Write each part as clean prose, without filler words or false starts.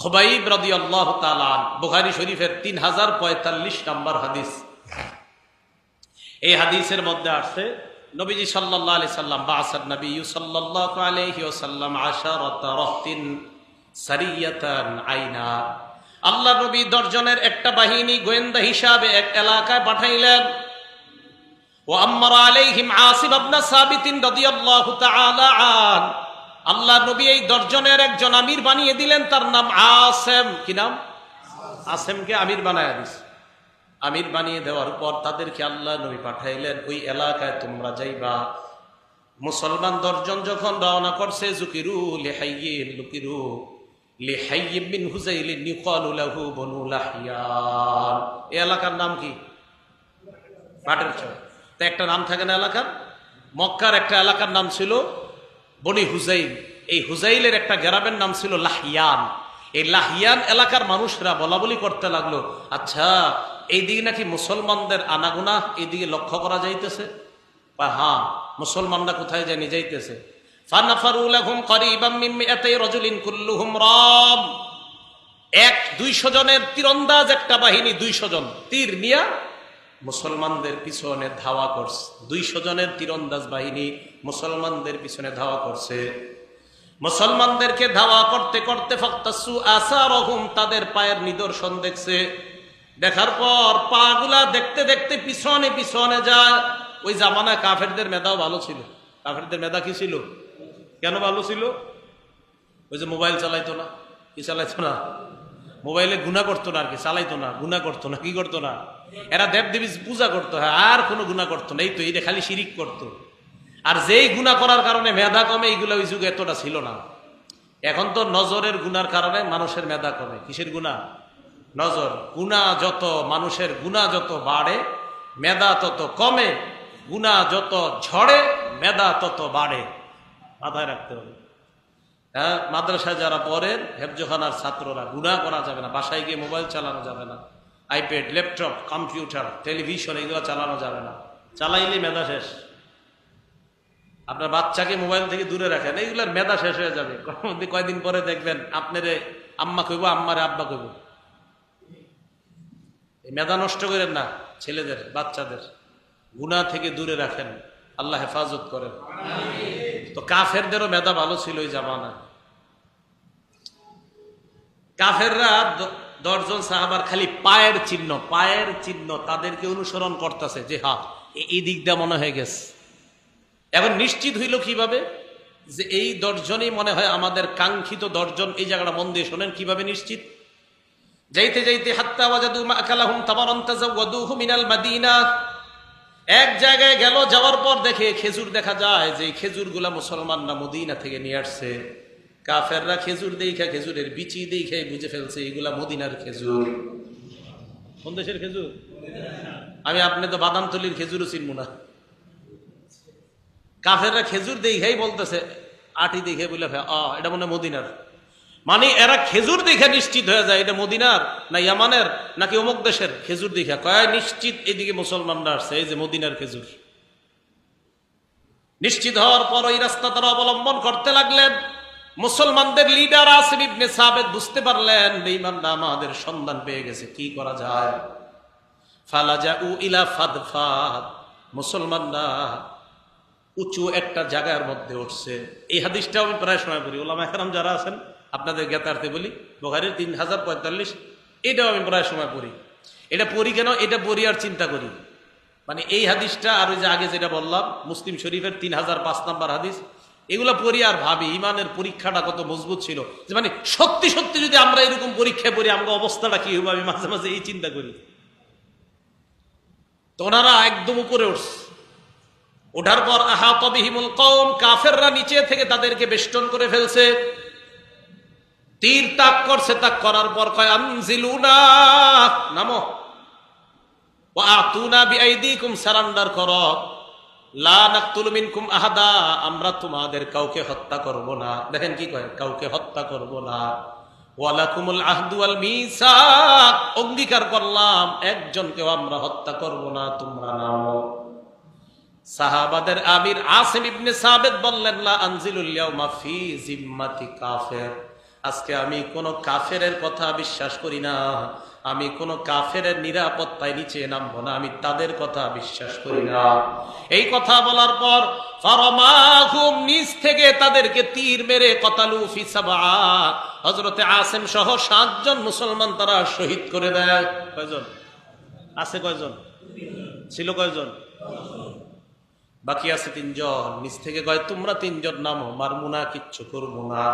খুবাইব রাদিয়াল্লাহু তাআলা বুখারী শরীফের 3045 নম্বর হাদিস। এই হাদিসের মধ্যে আছে নবীজি সাল্লাল্লাহু আলাইহি সাল্লাম বাআসান নবী সাল্লাল্লাহু আলাইহি ওয়াসাল্লাম আশারাতা রাহতিন সারিয়াতান আইনা। আল্লাহ নবী 10 জনের একটা বাহিনী গোয়েন্দা হিসাবে এক এলাকায় পাঠাইলেন। ওয়া আম্মারা আলাইহিম আসিব ইবনে সাবিত রাদিয়াল্লাহু তাআলা আন। আল্লাহ নবী এই 10 জনের একজন আমির বানিয়ে দিলেন, তার নাম আসেম। কি নাম? আসেমকে আমির বানায়া দিস। আমির বানিয়ে দেওয়ার পর তাদেরকে আল্লাহ নবী পাঠাইলেন, ওই এলাকায় তোমরা যাইবা। মুসলমান 10 জন যখন রওনা করছে, জুকিরু লিহাইয়িন লুকিরু লিহাইয়্যিম মিন হুযাইলিন ইউকালু লাহু বনু লাহইয়ান। এই এলাকার নাম কি? পাটের চর। তা একটা নাম থাকে না এলাকার? মক্কার একটা এলাকার নাম ছিল বনি হুযাইল। এই হুযাইলের একটা গ্রামের নাম ছিল লাহইয়ান। এই লাহইয়ান এলাকার মানুষরা বলা বলি করতে লাগলো, আচ্ছা এইদিকে নাকি মুসলমানদের আনাগোনা এইদিকে লক্ষ্য করা যাইতেছে। হ্যাঁ, মুসলমানরা কোথায় জানি যাইতেছে। ফানাফারু লাহুম করিবাম মিন মিআতাই রাজুলিন কুল্লুহুম রাম। 200 জনের তীরন্দাজ একটা বাহিনী, 200 জন তীর নিয়া মুসলমানদের পিছনে ধাওয়া করছে। 200 জনের তীরন্দাজ বাহিনী মুসলমানদের পিছনে ধাওয়া করছে। মুসলমানদেরকে ধাওয়া করতে করতে ফাক্তাসু আসারহুম, তাদের পায়ের নিদর্শন দেখছে। দেখার পর পাগুলা দেখতে দেখতে পিছনে পিছনে যায়। ওই জামানায় কাফেরদের মেধাও ভালো ছিল। কাফেরদের মেধা কি ছিল? কেন ভালো ছিল? ওই যে মোবাইল চালাইতো না। কি চালাইতো না? মোবাইলে গুনাহ করতো না, আর কি চালাইতো না, গুনাহ করতো না। কি করতো না? এরা দেবদেবী পূজা করতো, হ্যাঁ, আর কোনো গুনাহ করতো না। এই তো এটা খালি শিরিক করতো। আর যেই গুনাহ করার কারণে মেধা কমে, এইগুলো ওই যুগে এতটা ছিল না। এখন তো নজরের গুনার কারণে মানুষের মেধা কমে। কিসের গুনাহ? নজর। গুনাহ যত, মানুষের গুনাহ যত বাড়ে মেধা তত কমে, গুনাহ যত ঝড়ে মেধা তত বাড়ে। মাথায় রাখতে হবে। হ্যাঁ, মাদ্রাসায় যারা পড়েন, হেফজখানার ছাত্ররা, গুনাহ করা যাবে না। বাসায় গিয়ে মোবাইল চালানো যাবে না। আইপ্যাড, ল্যাপটপ, কম্পিউটার, টেলিভিশন এগুলো চালানো যাবে না। চালাইলে মেধা শেষ। আপনার বাচ্চাকে মোবাইল থেকে দূরে রাখেন, এইগুলোর মেধা শেষ হয়ে যাবে। কয়দিন পরে দেখবেন আপনারে আম্মা কইব, আম্মারে আব্বা কইব। এই মেধা নষ্ট করেন না ছেলেদের, বাচ্চাদের। গুনাহ থেকে দূরে রাখেন, আল্লাহ হেফাজত করেন। তো কাফেরদেরও মেধা ভালো ছিল ওই জামানায়। কাফেররা 10 জন সাহাবার খালি পায়ের চিহ্ন তাদেরকে অনুসরণ করতেছে, যে হ্যাঁ এই দিক দিয়ে মনে হয়ে গেছে। এখন নিশ্চিত হইল কিভাবে যে এই 10 জনই মনে হয় আমাদের কাঙ্ক্ষিত 10 জন। এই জায়গাটা মন দিয়ে শোনেন কিভাবে নিশ্চিত। যাইতে যাইতে হাত্তা ওয়াজাদু মা'কালাহুম তামারান তাযাওয়াদুহু মিনাল মাদিনা। এক জায়গায় গেল, যাওয়ার পর দেখে খেজুর দেখা যায়, যে খেজুরগুলা মুসলমানরা মদিনা থেকে নিয়ে আসছে। কাফেররা খেজুর দেখা, খেজুরের বিচি দেখে বুঝে ফেলছে এগুলা মদিনার খেজুর। কোন দেশের খেজুর? আমি আপনি তো বাদামতলির খেজুরও চিনব না। কাফেররা খেজুর দেখাই বলতেছে, আটি দেখে বলে এটা মনে হয় মদিনার। মানে এরা খেজুর দেখে নিশ্চিত হয়ে যায় এটা মদিনার না ইয়ামানের নাকি অমুক দেশের। খেজুর দেখে কয় নিশ্চিত এদিকে মুসলমানরা আসছে, এই যে মদিনার খেজুর। নিশ্চিত হওয়ার পর ওই রাস্তা তারা অবলম্বন করতে লাগলেন। মুসলমানদের লিডার আসিম ইবনে সাবিত বুঝতে পারলেন বেঈমানরা আমাদের সন্ধান পেয়ে গেছে, কি করা যায়। ফালাজাউ ইলা ফাদফাদ। মুসলমানরা উঁচু একটা জায়গার মধ্যে উঠছে। এই হাদিসটাও আমি প্রায় সময় পড়ি। ওলামা একরাম যারা আছেন আপনাদের জ্ঞাতার্থে বলি, বুখারীর 3045, এটাও আমি প্রায় সময় পড়ি। এটা পড়ি কেন? এটা পড়ি আর চিন্তা করি, মানে এই হাদিসটা আর ওই যে আগে যেটা বললাম মুসলিম শরীফের 3005 নম্বর হাদিস, এগুলো পড়ি আর ভাবি ইমানের পরীক্ষাটা কত মজবুত ছিল। যে মানে সত্যি সত্যি যদি আমরা এরকম পরীক্ষায় পড়ি আমাদের অবস্থাটা কি হবে, আমি মাঝে মাঝে এই চিন্তা করি। তো ওনারা একদম উপরে উঠছে। ওঠার পর আহাতা বিহিমুল কওম, কাফেররা নিচে থেকে তাদেরকে বেষ্টন করে ফেলছে। তীর তাক করছে, তাক করার পর কয় আনজিলুনা, নামো, ওয়া আতুনা বিআইদিকুম, সারেন্ডার করো, লা নাকতুলু মিনকুম আহাদা, আমরা তোমাদের কাউকে হত্যা করব না। দেখেন কি কয়, কাউকে হত্যা করব না। ওয়া লাকুমুল আহদু ওয়াল মিসাক, অঙ্গীকার করলাম একজনকেও আমরা হত্যা করব না, তোমরা নামো। সাহাবাদের আমির আসিম ইবনে সাবিত বললেন, লা আনজিলুল ইয়াউমা ফি জিম্মাতি কাফির, আজকে আমি কোনো কাফেরের কথা বিশ্বাস করি না, আমি কোনো কাফেরের নিরাপত্তায় নিচে নামবো না, আমি তাদের কথা বিশ্বাস করি না। এই কথা বলার পর ফারামাহুম, নিচ থেকে তাদেরকে তীর মেরে কতালু ফি সাবআ, হযরতে আসিম সহ 7 জন মুসলমান তারা শহীদ করে দেয়। কয়জন আছে? কয়জন ছিল? কয়জন? বাকি আছে 3 জন। নিচ থেকে কয় তোমরা 3 জন নামো, মারমু না, কিচ্ছু করবো না।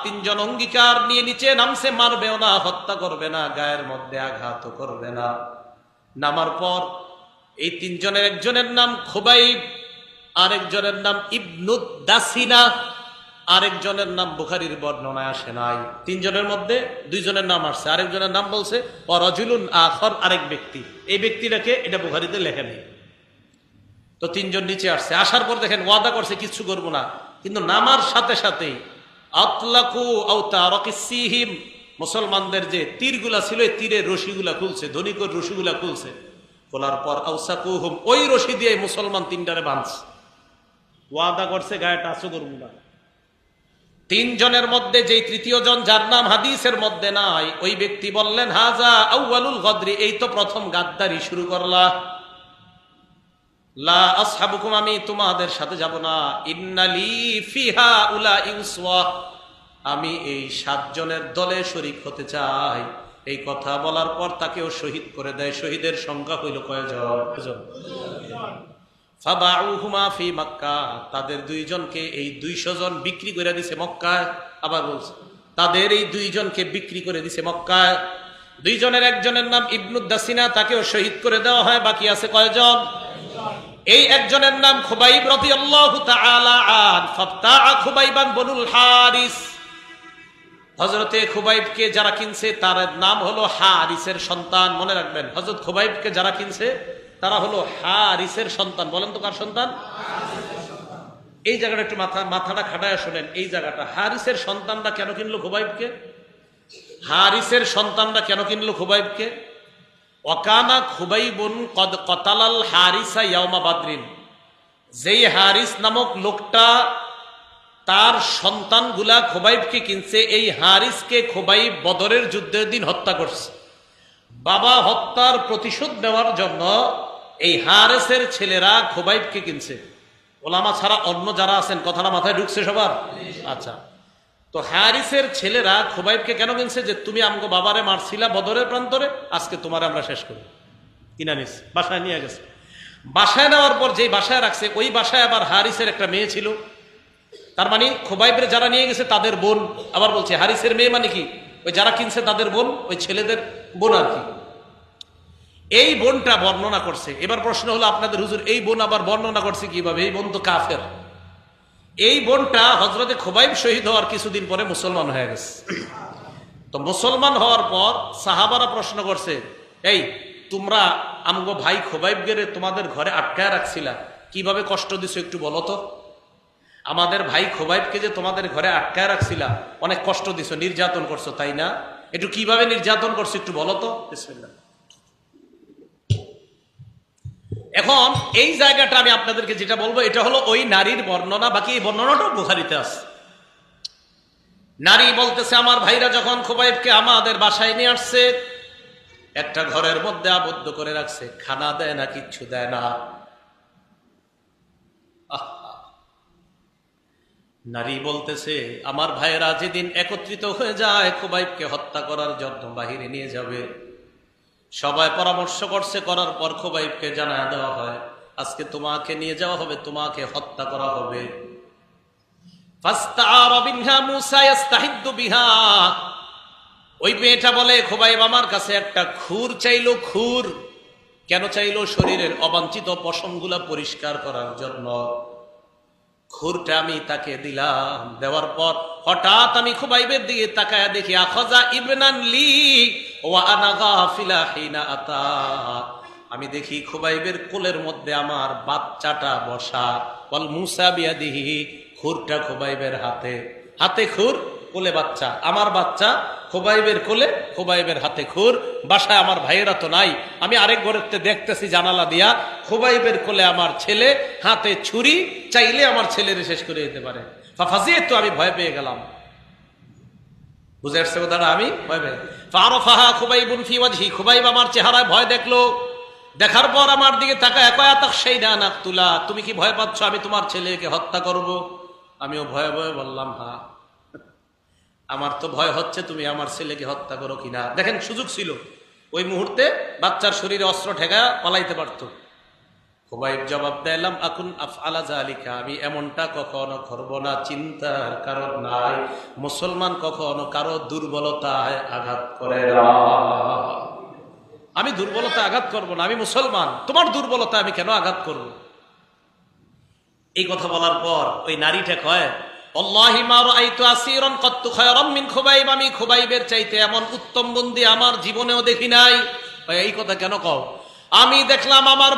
তিনজন অঙ্গীকার নিয়ে নিচে নামছে, মারবেও না, হত্যা করবে না, গায়ের মধ্যে আঘাত করবে না। নামার পর এই 3 জনের একজনের নাম খুবাইব, আরেকজনের নাম ইবনুদ দাসিনা, আরেকজনের নাম বুখারীর বর্ণনায় আসে নাই। 3 জনের মধ্যে 2 জনের নাম আসছে, আরেকজনের নাম বলছে রাজুলুন আখর, আরেক ব্যক্তি। এই ব্যক্তিটাকে এটা বুখারীতে লেখা নেই। তো 3 জন নিচে আসছে, আসার পর দেখেন ওয়াদা করছে কিচ্ছু করবো না, কিন্তু নামার সাথে সাথেই আতলাকু আও তারাকিসিহিম, মুসলমানদের যে তীরগুলা ছিল এই তীরের রশিগুলা খুলছে, ধনিকর রশিগুলা খুলছে। খোলার পর আউসাকুহুম, ওই রশি দিয়ে মুসলমান 3টারে বাঁধছে। ওয়াদা করছে গায়ে টাচও করবো না। 3 জনের মধ্যে যেই 3য় জন, যার নাম হাদিসের মধ্যে নাই, ওই ব্যক্তি বললেন হাজা আউয়ালুল গদরি, এই তো প্রথম গাদ্দারি শুরু করলা। লা আসহাবুকুম, আমি তোমাদের সাথে যাব না। ইন্নালি ফিহা উলাই উসওয়া, আমি এই 7 জনের দলে শরীক হতে চাই। এই কথা বলার পর তাকেও শহীদ করে দেয়। শহীদের সংখ্যা হইল কয়জন? ফাবাউহুমা ফি মক্কা, তাদের 2 জনকে এই 200 জন বিক্রি করে দিছে মক্কায়। আবার বলছে তাদের এই 2 জনকে বিক্রি করে দিছে মক্কায়। 2 জনের একজনের নাম ইবনুদ দাসিনা, তাকেও শহীদ করে দেওয়া হয়। বাকি আছে কয়জন? এই একজনের নাম খুবাইব রাদিয়াল্লাহু তাআলা আন, ফাবতাআ খুবাইবান বনুল হারিস। হযরতে খুবাইবকে যারা কিনছে তার নাম হলো হারিসের সন্তান। মনে রাখবেন, হযরত খুবাইবকে যারা কিনছে তারা হলো হারিসের সন্তান। বলেন তো কার সন্তান? এই জায়গাটা একটু মাথাটা খাটায় শোনেন। এই জায়গাটা, হারিসের সন্তানরা কেন কিনলো খুবাইবকে? হারিসের সন্তানরা কেন কিনলো খুবাইবকে? ওয়াকানা খুবাইবুন কদ কতালাল হারিসা ইয়াউমা বাদরিন, যেই হারিস নামক লোকটা তার সন্তানগুলা খুবাইবকে কিনছে, এই হারিসকে খুবাইব বদরের যুদ্ধের দিন হত্যা করছে। বাবা হত্যার প্রতিশোধ নেওয়ার জন্য এই হারিসের ছেলেরা খুবাইবকে কিনছে। ওলামা ছাড়া অন্য যারা আছেন, কথাটা মাথায় ঢুকছে সবার? আচ্ছা, তো হারিসের ছেলেরা খুবাইবকে কেন কিনছে? যে তুমি আমগো বাবারে মারছিলা বদরের প্রান্তরে, আজকে তোমারে আমরা শেষ করি। কিনা নিস, বাসায় নিয়ে গেছে। বাসায় নেওয়ার পর যেই বাসায় রাখছে, ওই বাসায় আবার হারিসের একটা মেয়ে ছিল। তার মানে খুবাইবের যারা নিয়ে গেছে তাদের বোন। আবার বলছে হারিসের মেয়ে মানে কি? ওই যারা কিনছে তাদের বোন, ওই ছেলেদের বোন আর কি। এই বোনটা বর্ণনা করছে। এবার প্রশ্ন হলো আপনাদের, হুজুর এই বোন আবার বর্ণনা করছে কিভাবে? এই বোন তো কাফের। এই বোনটা হযরতে খুবাইব শহীদ হওয়ার কিছুদিন পরে মুসলমান হয়ে গেছে। তো মুসলমান হওয়ার পর সাহাবারা প্রশ্ন করছে, এই তোমরা আমগো ভাই খুবাইব গেরে তোমাদের ঘরে আটকায় রাখছিলা, কিভাবে কষ্ট দিছো একটু বলো তো। আমাদের ভাই খুবাইবকে যে তোমাদের ঘরে আটকায় রাখছিলা, অনেক কষ্ট দিছো, নির্যাতন করছো, তাই না? একটু কিভাবে নির্যাতন করছো একটু বলো তো। বিসমিল্লাহ। এখন এই জায়গাটা আমি আপনাদেরকে যেটা বলবো, এটা হলো ওই নারীর বর্ণনা। বাকি এই বর্ণনাটাও বুখারীতে আছে। নারী বলতেছে, আমার ভাইরা যখন খুবাইবকে আমাদের বাসায় নিয়ে আসছে, একটা ঘরের মধ্যে আবদ্ধ করে রাখছে, খানা দেয় না, কিচ্ছু দেয় না। নারী বলতেছে, আমার ভাইয়েরা যেদিন একত্রিত হয়ে যায় খুবাইবকে হত্যা করার জন্য বাহিরে নিয়ে যাবে, সবাই পরামর্শ করছে, করার পর খুবাইবকে জানায় দেওয়া হয় আজকে তোমাকে নিয়ে যাওয়া হবে, তোমাকে হত্যা করা হবে। ওই মেয়েটা বলে, খুবাইব আমার কাছে একটা খুর চাইলো। খুর কেন চাইলো? শরীরের অবাঞ্ছিত পশমগুলা পরিষ্কার করার জন্য। খুরটা আমি তাকে দিলাম। দেওয়ার পর হঠাৎ আমি খুবাইবের দিকে তাকায়া দেখি, আখাযা ইবনান লি ওয়া আনা গাফিলা হিনা আতা। আমি দেখি খুবাইবের কোলের মধ্যে আমার বাচ্চাটা বসা। ওয়াল মুসা বিয়াদিহি, খুরটা খুবাইবের হাতে। হাতে খুর, কোলে বাচ্চা। আমার বাচ্চা খোবাইবের কোলে, খোবাইবের হাতে খুর। বাসায় আমার ভাইয়েরা তো নাই, আমি আরেক ঘরের দেখতেছি জানালা দিয়া, খোবাইবের কোলে আমার ছেলে, হাতে ছুরি, চাইলে আমার ছেলেরে শেষ করে দিতে পারে। ফাফাজিয়ে তো আমি ভয় পেয়ে গেলাম। বুঝে আসছে কথাটা? আমি ভয় পেয়ে ফারফাহা খুবাইবুন ফি ওয়াজহি, খুবাইব আমার চেহারায় ভয় দেখলো। দেখার পর আমার দিকে তাকায়, কয়া তাক সেইনা নাকতুলা, তুমি কি ভয় পাচ্ছ আমি তোমার ছেলেকে হত্যা করব? আমিও ভয়ে ভয়ে বললাম, হ্যাঁ আমার তো ভয় হচ্ছে তুমি আমার ছেলেকে হত্যা করো কিনা। দেখেন সুযোগ ছিল, ওই মুহূর্তে বাচ্চার শরীরে অস্ত্র ঠেকা পালাইতে পারত। খুবাইব জবাব দিলাম, আকুন আফআলা যালিকা, আমি এমনটা কখনো করব না, চিন্তার কারণ নাই। মুসলমান কখনো কারো দুর্বলতায় আঘাত করে না। আমি দুর্বলতা আঘাত করব না, আমি মুসলমান, তোমার দুর্বলতা আমি কেন আঘাত করব? এই কথা বলার পর ওই নারীটা কয়, আল্লাহি মা রাআইতু আসীরান কাত্তু খায়রাম মিন খুবাইব, আমি খুবাইবের চাইতে এমন উত্তম বন্দী আমার জীবনেও দেখি নাই। এই কথা কেন কও? আমি দেখলাম আমার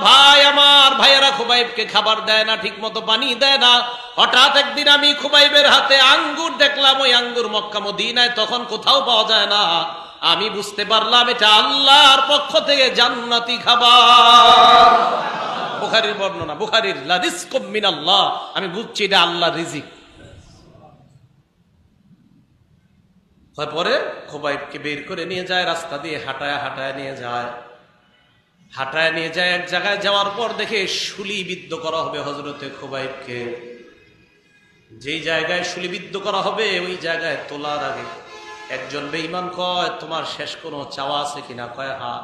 ভাইয়েরা খুবাইবকে খাবার দেয় না, ঠিক মতো পানি দেয় না। হঠাৎ একদিন আমি খুবাইবের হাতে আঙ্গুর দেখলাম, ওই আঙ্গুর মক্কা মদিনায় তখন কোথাও পাওয়া যায় না। আমি বুঝতে পারলাম এটা আল্লাহর পক্ষ থেকে জান্নাতি খাবার। বুখারীর বর্ণনা, বুখারীর লা রিজকুম মিনাল্লাহ, আমি বুঝছি এটা আল্লাহর রিজিক। তারপরে খুবাইবকে বের করে নিয়ে যায়, রাস্তা দিয়ে হাঁটায় নিয়ে যায়। এক জায়গায় যাওয়ার পর দেখে শুলিবিদ্ধ করা হবে হযরতে খুবাইবকে। যেই জায়গায় শুলিবিদ্ধ করা হবে ওই জায়গায় তোলার আগে একজন বেঈমান কয়, তোমার শেষ কোনো চাওয়া আছে কিনা? কয়, হ্যাঁ,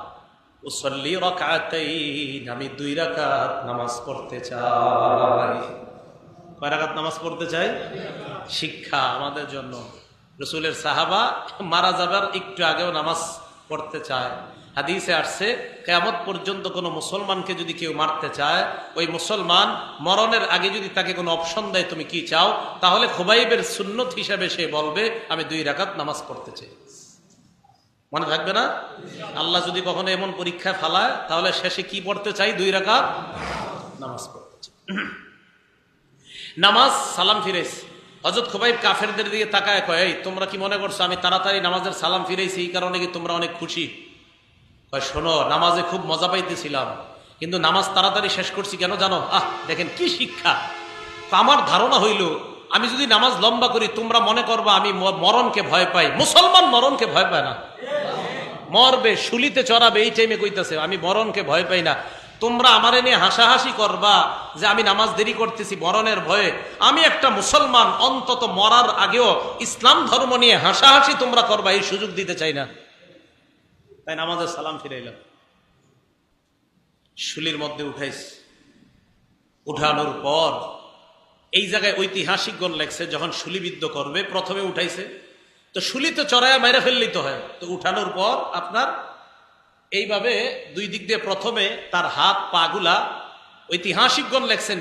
উসাল্লি রাকাতাইন, আমি 2 রাকাত নামাজ পড়তে চাই। কয় রাকাত নামাজ পড়তে চাই? শিক্ষা আমাদের জন্য। রাসূলের সাহাবা মারা যাবার একটু আগেও নামাজ পড়তে চায়। হাদিসে আসছে, কিয়ামত পর্যন্ত কোনো মুসলমানকে যদি কেউ মারতে চায়, ওই মুসলমান মরণের আগে যদি তাকে কোনো অপশন দেয় তুমি কি চাও, তাহলে খুবাইবের সুন্নত হিসাবে সে বলবে আমি 2 রাকাত নামাজ পড়তে চাই। মনে থাকবে না? আল্লাহ যদি কখনো এমন পরীক্ষায় ফালায় তাহলে শেষে কি পড়তে চাই? 2 রাকাত নামাজ পড়তে চাই। নামাজ সালাম ফিরেছ। হযরত খুবাইব কাফেরদের দিকে তাকায় কয়, এই তোমরা কি মনে করছো আমি তাড়াতাড়ি নামাজের সালাম ফিরেছি এই কারণে কি তোমরা অনেক খুশি? কয়, শোনো, নামাজে খুব মজা পাইতেছিলাম, কিন্তু নামাজ তাড়াতাড়ি শেষ করছি কেন জানো? দেখেন কি শিক্ষা। আমার ধারণা হইল আমি যদি নামাজ লম্বা করি তোমরা মনে করবা আমি মরণকে ভয় পাই। মুসলমান মরণকে ভয় পায় না, মরবে, শুলিতে চড়াবে, এই টাইমে কইতেছে আমি মরণকে ভয় পাই না। তোমরা আমারে নিয়ে হাসাহাসি করবা যে আমি নামাজ দেরি করতেছি মরণের ভয়ে। আমি একটা মুসলমান, অন্তত মরার আগেও ইসলাম ধর্ম নিয়ে হাসাহাসি তোমরা করবা, এই সুযোগ দিতে চাই না। তাই নামাজের সালাম ফিরাইলাম। শুলির মধ্যে উঠাইস, উঠানোর পর এই জায়গায় ঐতিহাসিকগণ লেখছে যখন শুলিবিদ্ধ করবে প্রথমে উঠাইছে, তো শুলিতে চড়াইয়া মাইরা ফেললেই তো হয়। তো উঠানোর পর আপনার এইভাবে 2 দিক দিয়ে প্রথমে তার হাত পা গুলা, ঐতিহাসিকগণ লেখছেন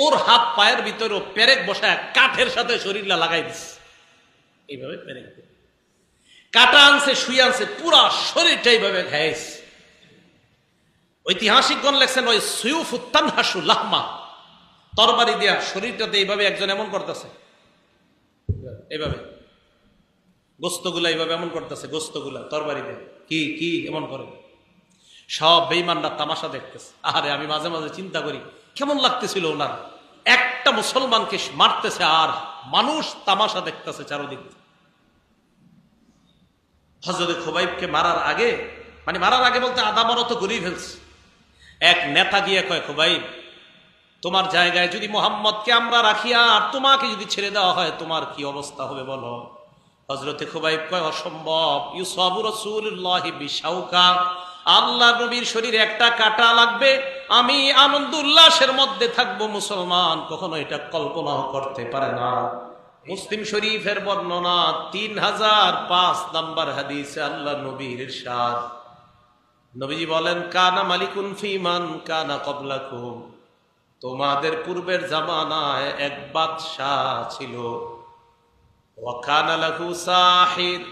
ওর হাত পায়ের ভিতরেও পেরেক বসায় কাঠের সাথে শরীরটা লাগাই দিচ্ছে। এইভাবে পেরেক কাটা আনছে, শুয়ে আনছে, পুরা শরীরটা এইভাবে ঘাইছে। ঐতিহাসিকগণ লেখছেন ওই সুয়ুফ তানহাসু লাহমা, তরবারি দিয়া শরীরটাতে এইভাবে একজন এমন করতেছে, এইভাবে গোস্তগুলা এইভাবে এমন করতেছে, গোস্তগুলা তরবারি দিয়ে কি কি এমন করে। সব বেঈমানরা তামাশা দেখতেছে। আরে আমি মাঝে মাঝে চিন্তা করি কেমন লাগতেছিল ওনার, একটা মুসলমানকে মারতেছে আর মানুষ তামাশা দেখতেছে চারদিক। হযরত খুবাইবকে মারার আগে, মানে মারার আগে বলতে আধা মরো তো গরিব ফেলছে। এক নেতা গিয়ে কয়, খুবাইব তোমার জায়গায় যদি মোহাম্মদকে আমরা রাখি আর তোমাকে যদি ছেড়ে দেওয়া হয় তোমার কি অবস্থা হবে বলো? হযরতে খুবাইব কয়, অসম্ভব, ইউসাবু রাসূলুল্লাহি বিশাউকা, আল্লাহর নবীর শরীরে একটা কাটা লাগবে, আমি আনন্দ উল্লাসের মধ্যে থাকবো, মুসলমান কখনো এটা কল্পনাও করতে পারে না। মুসলিম শরীফের বর্ণনা 3005 নম্বর হাদিসে আল্লাহ নবীর ইরশাদ, নবীজি বলেন, কানা মালিকুন ফিমান কানা ক্বাবলাকুম, তোমাদের পূর্বের জামানায় এক বাদশাহ ছিল, ওয়া কানা লাহু সাহির,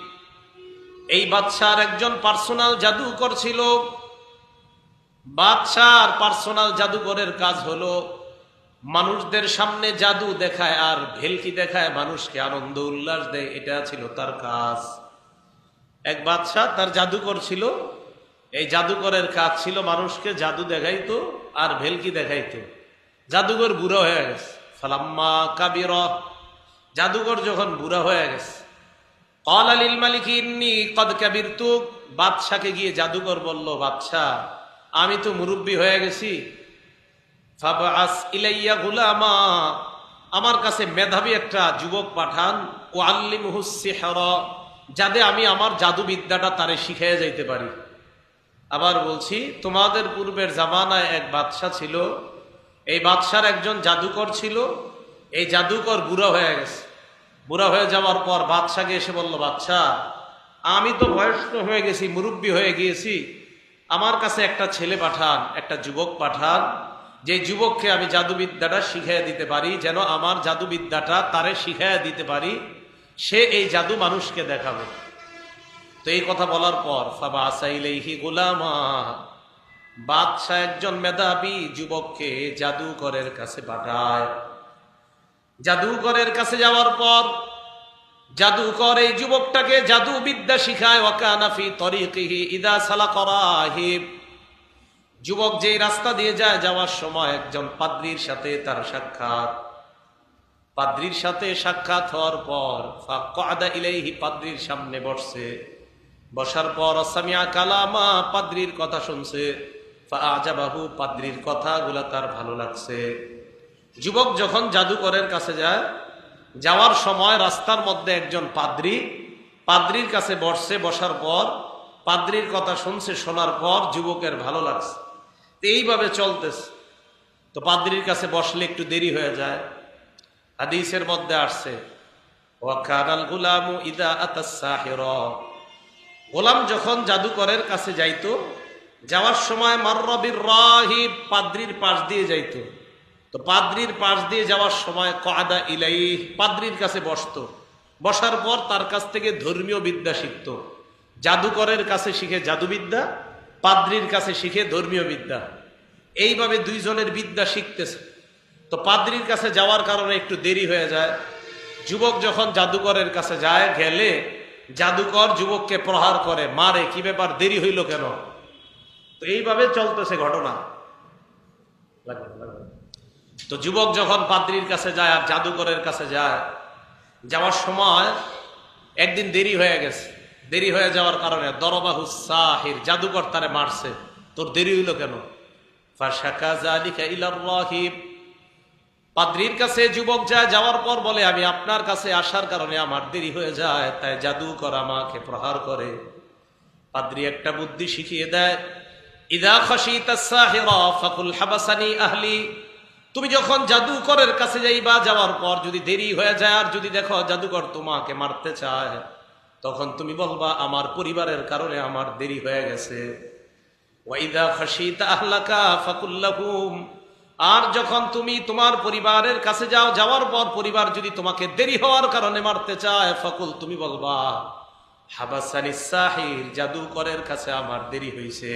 এই বাদশার একজন পার্সোনাল জাদুকর ছিল। বাদশার পার্সোনাল জাদুকরের কাজ হলো মানুষদের সামনে জাদু দেখায় আর ভেলকি দেখায়, মানুষকে আনন্দ উল্লাস দেয়, এটা ছিল তার কাজ। এক বাদশাহ, তার জাদুকর ছিল। এই জাদুকরের কাজ ছিল মানুষকে জাদু দেখাইতো আর ভেলকি দেখাইতো। জাদুকর বুড়া হয়ে গেছে। ফালাম্মা কাবির, জাদুকর যখন বুড়া হয়ে গেছে, ক্বালা লিল মালিকি ইন্নী ক্বাদ কাবিরতু, বাদশাকে গিয়ে জাদুকর বলল, বাদশাহ আমি তো মুরব্বী হয়ে গেছি, ফাবআস ইলাইয়া গুলামা, আমার কাছে মেধাবী একটা যুবক পাঠান, ওয়াল্লিমহুস সিহরা, যাতে আমি আমার জাদুবিদ্যাটা তারে শিখিয়ে যাইতে পারি। আবার বলছি, তোমাদের পূর্বের জামানায় এক বাদশা ছিল, এই বাদশার একজন জাদুকর ছিল। এই জাদুকর বুড়া হয়ে গেছে। বুড়া হয়ে যাওয়ার পর বাদশাকে এসে বলল, বাদশাহ আমি তো বয়স্ক হয়ে গেছি, মুরব্বী হয়ে গিয়েছি, আমার কাছে একটা ছেলে পাঠান, একটা যুবক পাঠান, যে যুবককে আমি জাদুবিদ্যাটা শিখিয়ে দিতে পারি, যেন আমার জাদুবিদ্যাটা তারে শিখিয়ে দিতে পারি, সে এই জাদু মানুষকে দেখাবে। তো এই কথা বলার পর ফাবাসা ইলাইহি গুলামা, বাদশাহ একজন মেধাবী যুবককে জাদুকরের কাছে পাঠায়। জাদুকরের কাছে যাওয়ার পর জাদুকর এই যুবকটাকে জাদুবিদ্যা শিখায়। ওয়াকানা ফি তরিকিহি ইদা সালাকা রাহিব, যুবক যেই রাস্তা দিয়ে যায়, যাওয়ার সময় একজন পাদ্রীর সাথে তার সাক্ষাৎ। পাদ্রীর সাথে সাক্ষাৎ হওয়ার পর ফাকাদা ইলাইহি, পাদ্রীর সামনে বসছে। বসার পর সামিয়া কালামা, পাদ্রীর কথা শুনছে। ফাআজাবাহু, পাদ্রীর কথাগুলা তার ভালো লাগছে। যুবক যখন জাদুকরের কাছে যায়, যাওয়ার সময় রাস্তার মধ্যে একজন পাদ্রীর কাছে বসছে। বসার পর পাদ্রীর কথা শুনছে, শোনার পর যুবকের ভালো লাগছে। এইভাবে চলতেছে। তো পাদ্রীর কাছে বসলে একটু দেরি হয়ে যায়। হাদিসের মধ্যে আসছে, ওয়াকানাল গুলামু ইদা আতাস সাহিরা, গোলাম যখন জাদুকরের কাছে যাইতো, যাওয়ার সময় মাররা বির রাহিব, পাদ্রীর পাশ দিয়ে যাইতো। তো পাদ্রীর পাশ দিয়ে যাওয়ার সময় কাদা ইলাইহি, পাদ্রীর কাছে বসতো। বসার পর তার কাছ থেকে ধর্মীয় বিদ্যা শিখতো। জাদুকরের কাছে শিখে জাদুবিদ্যা, পাদ্রীর কাছে শিখে ধর্মীয় বিদ্যা। এইভাবে দুইজনের বিদ্যা শিখতেছে। তো পাদ্রীর কাছে যাওয়ার কারণে একটু দেরি হয়ে যায়। যুবক যখন জাদুকরের কাছে যায়, গেলে জাদুকর যুবককে প্রহার করে, মারে। কি ব্যাপার, দেরি হইল কেন? তো এইভাবে চলতেছে ঘটনা। তো যুবক যখন পাদ্রীর কাছে যায় আর জাদুকরের কাছে যায়, যাওয়ার সময় একদিন দেরি হয়ে গেছে। দেরি হয়ে যাওয়ার কারণে দরবাহুস সাহির, জাদুকর তারে মারছে। তোর দেরি হইল কেন? ফাশাকা যালিকা ইলার রাহিব, পাদ্রীর কাছে যুবক যায়। যাওয়ার পর বলে, আমি আপনার কাছে আসার কারণে আমার দেরি হয়ে যায়, তাই জাদুকর আমাকে প্রহার করে। পাদ্রী একটা বুদ্ধি শিখিয়ে দেয়, ইদা খাশিতাস সাহিরা ফাকুল হাবাসানি আহলি, তুমি যখন জাদুকরের কাছে যাইবা, যাওয়ার পর যদি দেরি হয়ে যায় আর যদি দেখো জাদুকর তোমাকে মারতে চায়, তখন তুমি বলবা আমার পরিবারের কারণে আমার দেরি হয়ে গেছে। ওয়াইদা খাশিতা আহলাকা ফাকুল লাহুম, আর যখন তুমি তোমার পরিবারের কাছে যাও, যাওয়ার পর পরিবার যদি তোমাকে দেরি হওয়ার কারণে মারতে চায়, ফাকুল, তুমি বলবা হাবাসানিস সাহির, জাদুকরের কাছে আমার দেরি হয়েছে।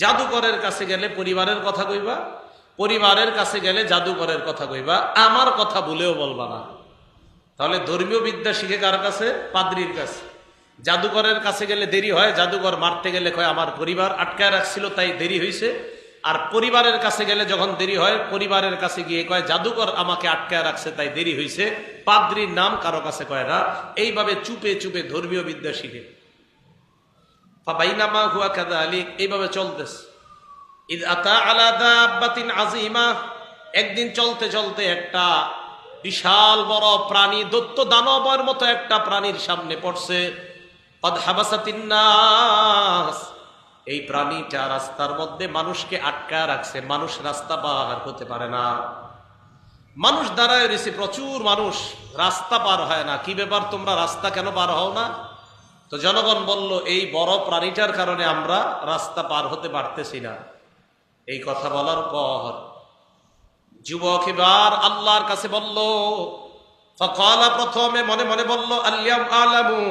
জাদুকরের কাছে গেলে পরিবারের কথা কইবা, পরিবারের কাছে গেলে জাদুকরের কথা কইবা, আমার কথা ভুলেও বলবা না। তাহলে ধর্মীয় বিদ্যা শিখে কার কাছে? পাদ্রীর কাছে। জাদুকরের কাছে গেলে দেরি হয়, জাদুকর মারতে গেলে কয় আমার পরিবার আটকায় রাখছিল তাই দেরি হয়েছে। আর পরিবারের কাছে গেলে যখন দেরি হয়, পরিবারের কাছে গিয়ে কয় জাদুকর আমাকে আটকায় রাখছে তাই দেরি হয়েছে। পাদ্রীর নাম কারো কাছে কয় না। এইভাবে চুপে চুপে ধর্মীয় বিদ্যা শিখে। ফাবাইনামা হুয়া কাযালিক, এইভাবে চলতেছে। ইদ আতা আলা দাব্বাতিন আযীমা, একদিন চলতে চলতে একটা বিশাল বড় প্রাণী, দৈত্য দানবের মতো একটা প্রাণীর সামনে পড়ছে। কদ হাবাসাতিন নাস, এই প্রাণীটা রাস্তার মধ্যে মানুষকে আটকায় রাখছে, মানুষ রাস্তা পার হতে পারে না। মানুষ দাঁড়ায় রয়েছে, প্রচুর মানুষ, রাস্তা পার হয় না। কি ব্যাপার, তোমরা রাস্তা কেন পার হও না? তো জনগণ বলল, এই বড় প্রাণীটার কারণে আমরা রাস্তা পার হতে পারতেছি না। এই কথা বলার পর যুবক এবার আল্লাহর কাছে বলল, ফাকালা, প্রথমে মনে মনে বলল, আল্লাম আলামু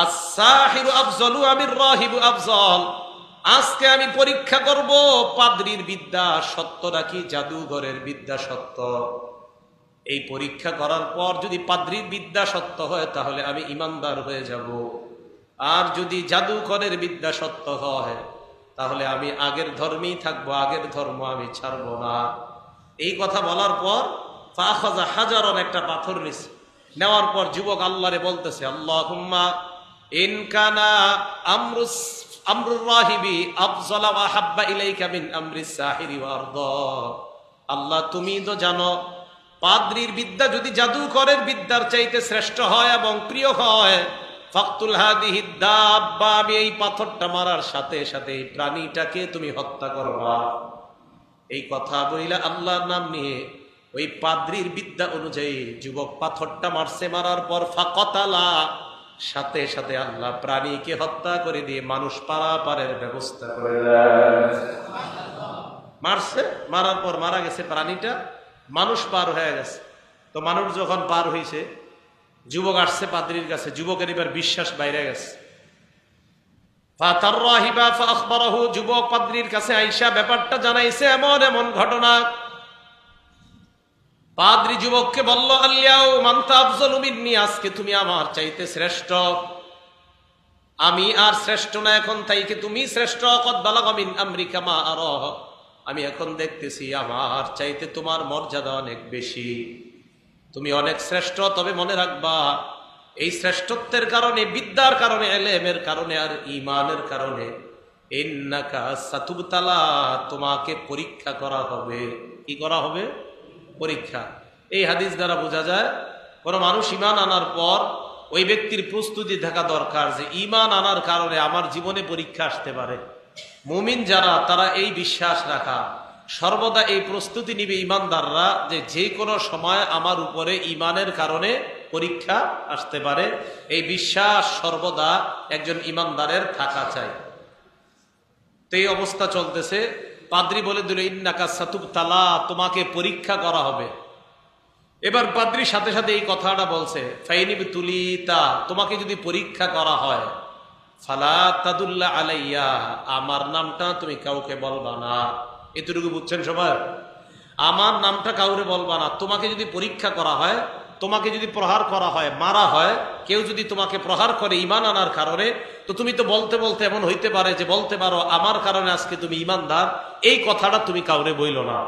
আস-সাহিরু আফজালু আমির রাহিবু আফজাল, আজকে আমি পরীক্ষা করব পাদ্রীর বিদ্যা সত্য নাকি জাদুঘরের বিদ্যা সত্য। এই পরীক্ষা করার পর যদি পাদ্রীর বিদ্যা সত্য হয় তাহলে আমি ইমানদার হয়ে যাব, আর যদি জাদুকরের বিদ্যা সত্য হয় তাহলে আমি আগের ধর্মেই থাকবো, আগের ধর্ম আমি ছাড়বো না। এই কথা বলার পর ফাখাযা হাজারন, একটা পাথর নিছে। নেওয়ার পর যুবক আল্লাহরে বলতেছে, আল্লাহুম্মা ইন কানা আমরুর রাহিবি আফযালা ওয়া হাব্বা ইলাইকা মিন আমরিস সাহিরি ওয়া আরদা। আল্লাহ, তুমি তো জানো পাদ্রীর বিদ্যা যদি জাদুকরের বিদ্যার চাইতে শ্রেষ্ঠ হয় এবং প্রিয় হয়, ফাকতুল হাদিহি দাব্বা, আমি এই পাথরটা মারার সাথে সাথে এই প্রাণীটাকে তুমি হত্যা করবা। এই কথা বইলা আল্লাহর নাম নিয়ে ওই পাদ্রীর বিদ্যা অনুযায়ী যুবক পাথরটা মারছে। মারার পর ফাকাতালা, সাথে সাথে আল্লাহ প্রাণীকে হত্যা করে দিয়ে মানুষ পারাপারের ব্যবস্থা করে দেয়। মারছে, মারার পর মারা গেছে প্রাণীটা, মানুষ পার হয়ে গেছে। তো মানুষ যখন পার হয়েছে, যুবক আসছে পাদ্রীর কাছে। যুবকের এবার বিশ্বাস বাইরে গেছে। যুবক পাদ্রীর কাছে আইসা ব্যাপারটা জানাইছে, এমন এমন ঘটনা। পাদ্রী যুবককে বলল, আল্লাহ মানতা আফজলু মিন্নি, আজকে তুমি আমার চাইতে শ্রেষ্ঠ, আমি আর শ্রেষ্ঠ না, এখন তাইকে তুমি শ্রেষ্ঠ। কদ বালাগা মিন আমরিকা মা আরা, আমি এখন দেখতেছি আমার চাইতে তোমার মর্যাদা অনেক বেশি, তুমি অনেক শ্রেষ্ঠ। তবে মনে রাখবা, এই শ্রেষ্ঠত্বের কারণে, বিদ্যার কারণে, ইলমের কারণে আর ঈমানের কারণে ইন্নাকা সাতুবতালা, তোমাকে পরীক্ষা করা হবে। কি করা হবে? পরীক্ষা। এই হাদিস দ্বারা বোঝা যায় কোন মানুষ ঈমান আনার পর ওই ব্যক্তির প্রস্তুতি থাকা দরকার যে ঈমান আনার কারণে আমার জীবনে পরীক্ষা আসতে পারে। মুমিন যারা, তারা এই বিশ্বাস রাখা, সর্বদা এই প্রস্তুতি নিবে ঈমানদাররা, যে যে কোনো সময় আমার উপরে ঈমানের কারণে পরীক্ষা আসতে পারে। এই বিশ্বাস সর্বদা একজন ঈমানদারের থাকা চাই। তো এই অবস্থা চলতেছে। পাদ্রী বলে দিল, ইন্নাকা সাতুবতালা, তোমাকে পরীক্ষা করা হবে। এবার পাদ্রীর সাথে সাথে এই কথাটা বলছে, ফাইনিবতুলিতা, তোমাকে যদি পরীক্ষা করা হয়, ফালা তাদুল্লা আলাইয়া, আমার নামটা তুমি কাউকে বলবা না। এতটুকু বুঝছেন সবাই? আমার নামটা কাউরে বলবা না। তোমাকে যদি পরীক্ষা করা হয়, তোমাকে যদি প্রহার করা হয়, মারা হয়, কেউ যদি তোমাকে প্রহার করে ঈমান আনার কারণে, তো তুমি তো বলতে বলতে এমন হইতে পারে যে বলতে পারো আমার কারণে আজকে তুমি ঈমানদার, এই কথাটা তুমি কাউরে বইল না।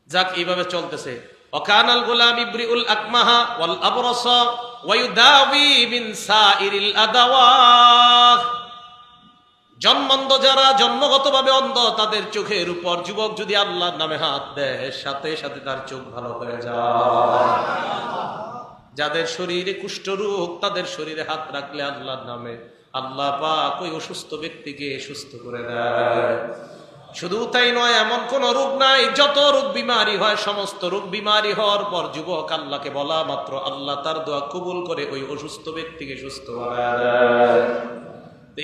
যাক, এইভাবে চলতেছে। ওয়াকানাল গুলাম ইবরিউল আকমাহা ওয়াল আবরাসা ওয়া ইউদাওয়ি মিন সাইরিল আদাওয়াহ। জন্মন্ধ যারা, জন্মগতভাবে অন্ধ, তাদের চোখের উপর যুবক যদি আল্লাহর নামে হাত দেয়, সাথে সাথে তার চোখ ভালো হয়ে যায়। যাদের শরীরে কুষ্ঠরোগ, তাদের শরীরে হাত রাখলে আল্লাহর নামে আল্লাহ পাক ওই অসুস্থ ব্যক্তিকে সুস্থ করে দেয়। শুধু তাই নয়, এমন কোন রোগ নাই, যত রোগ বিমারি হয়, সমস্ত রোগ বিমারি হওয়ার পর যুবক আল্লাহকে বলা মাত্র আল্লাহ তার দোয়া কবুল করে ওই অসুস্থ ব্যক্তিকে সুস্থ বানায় দেয়।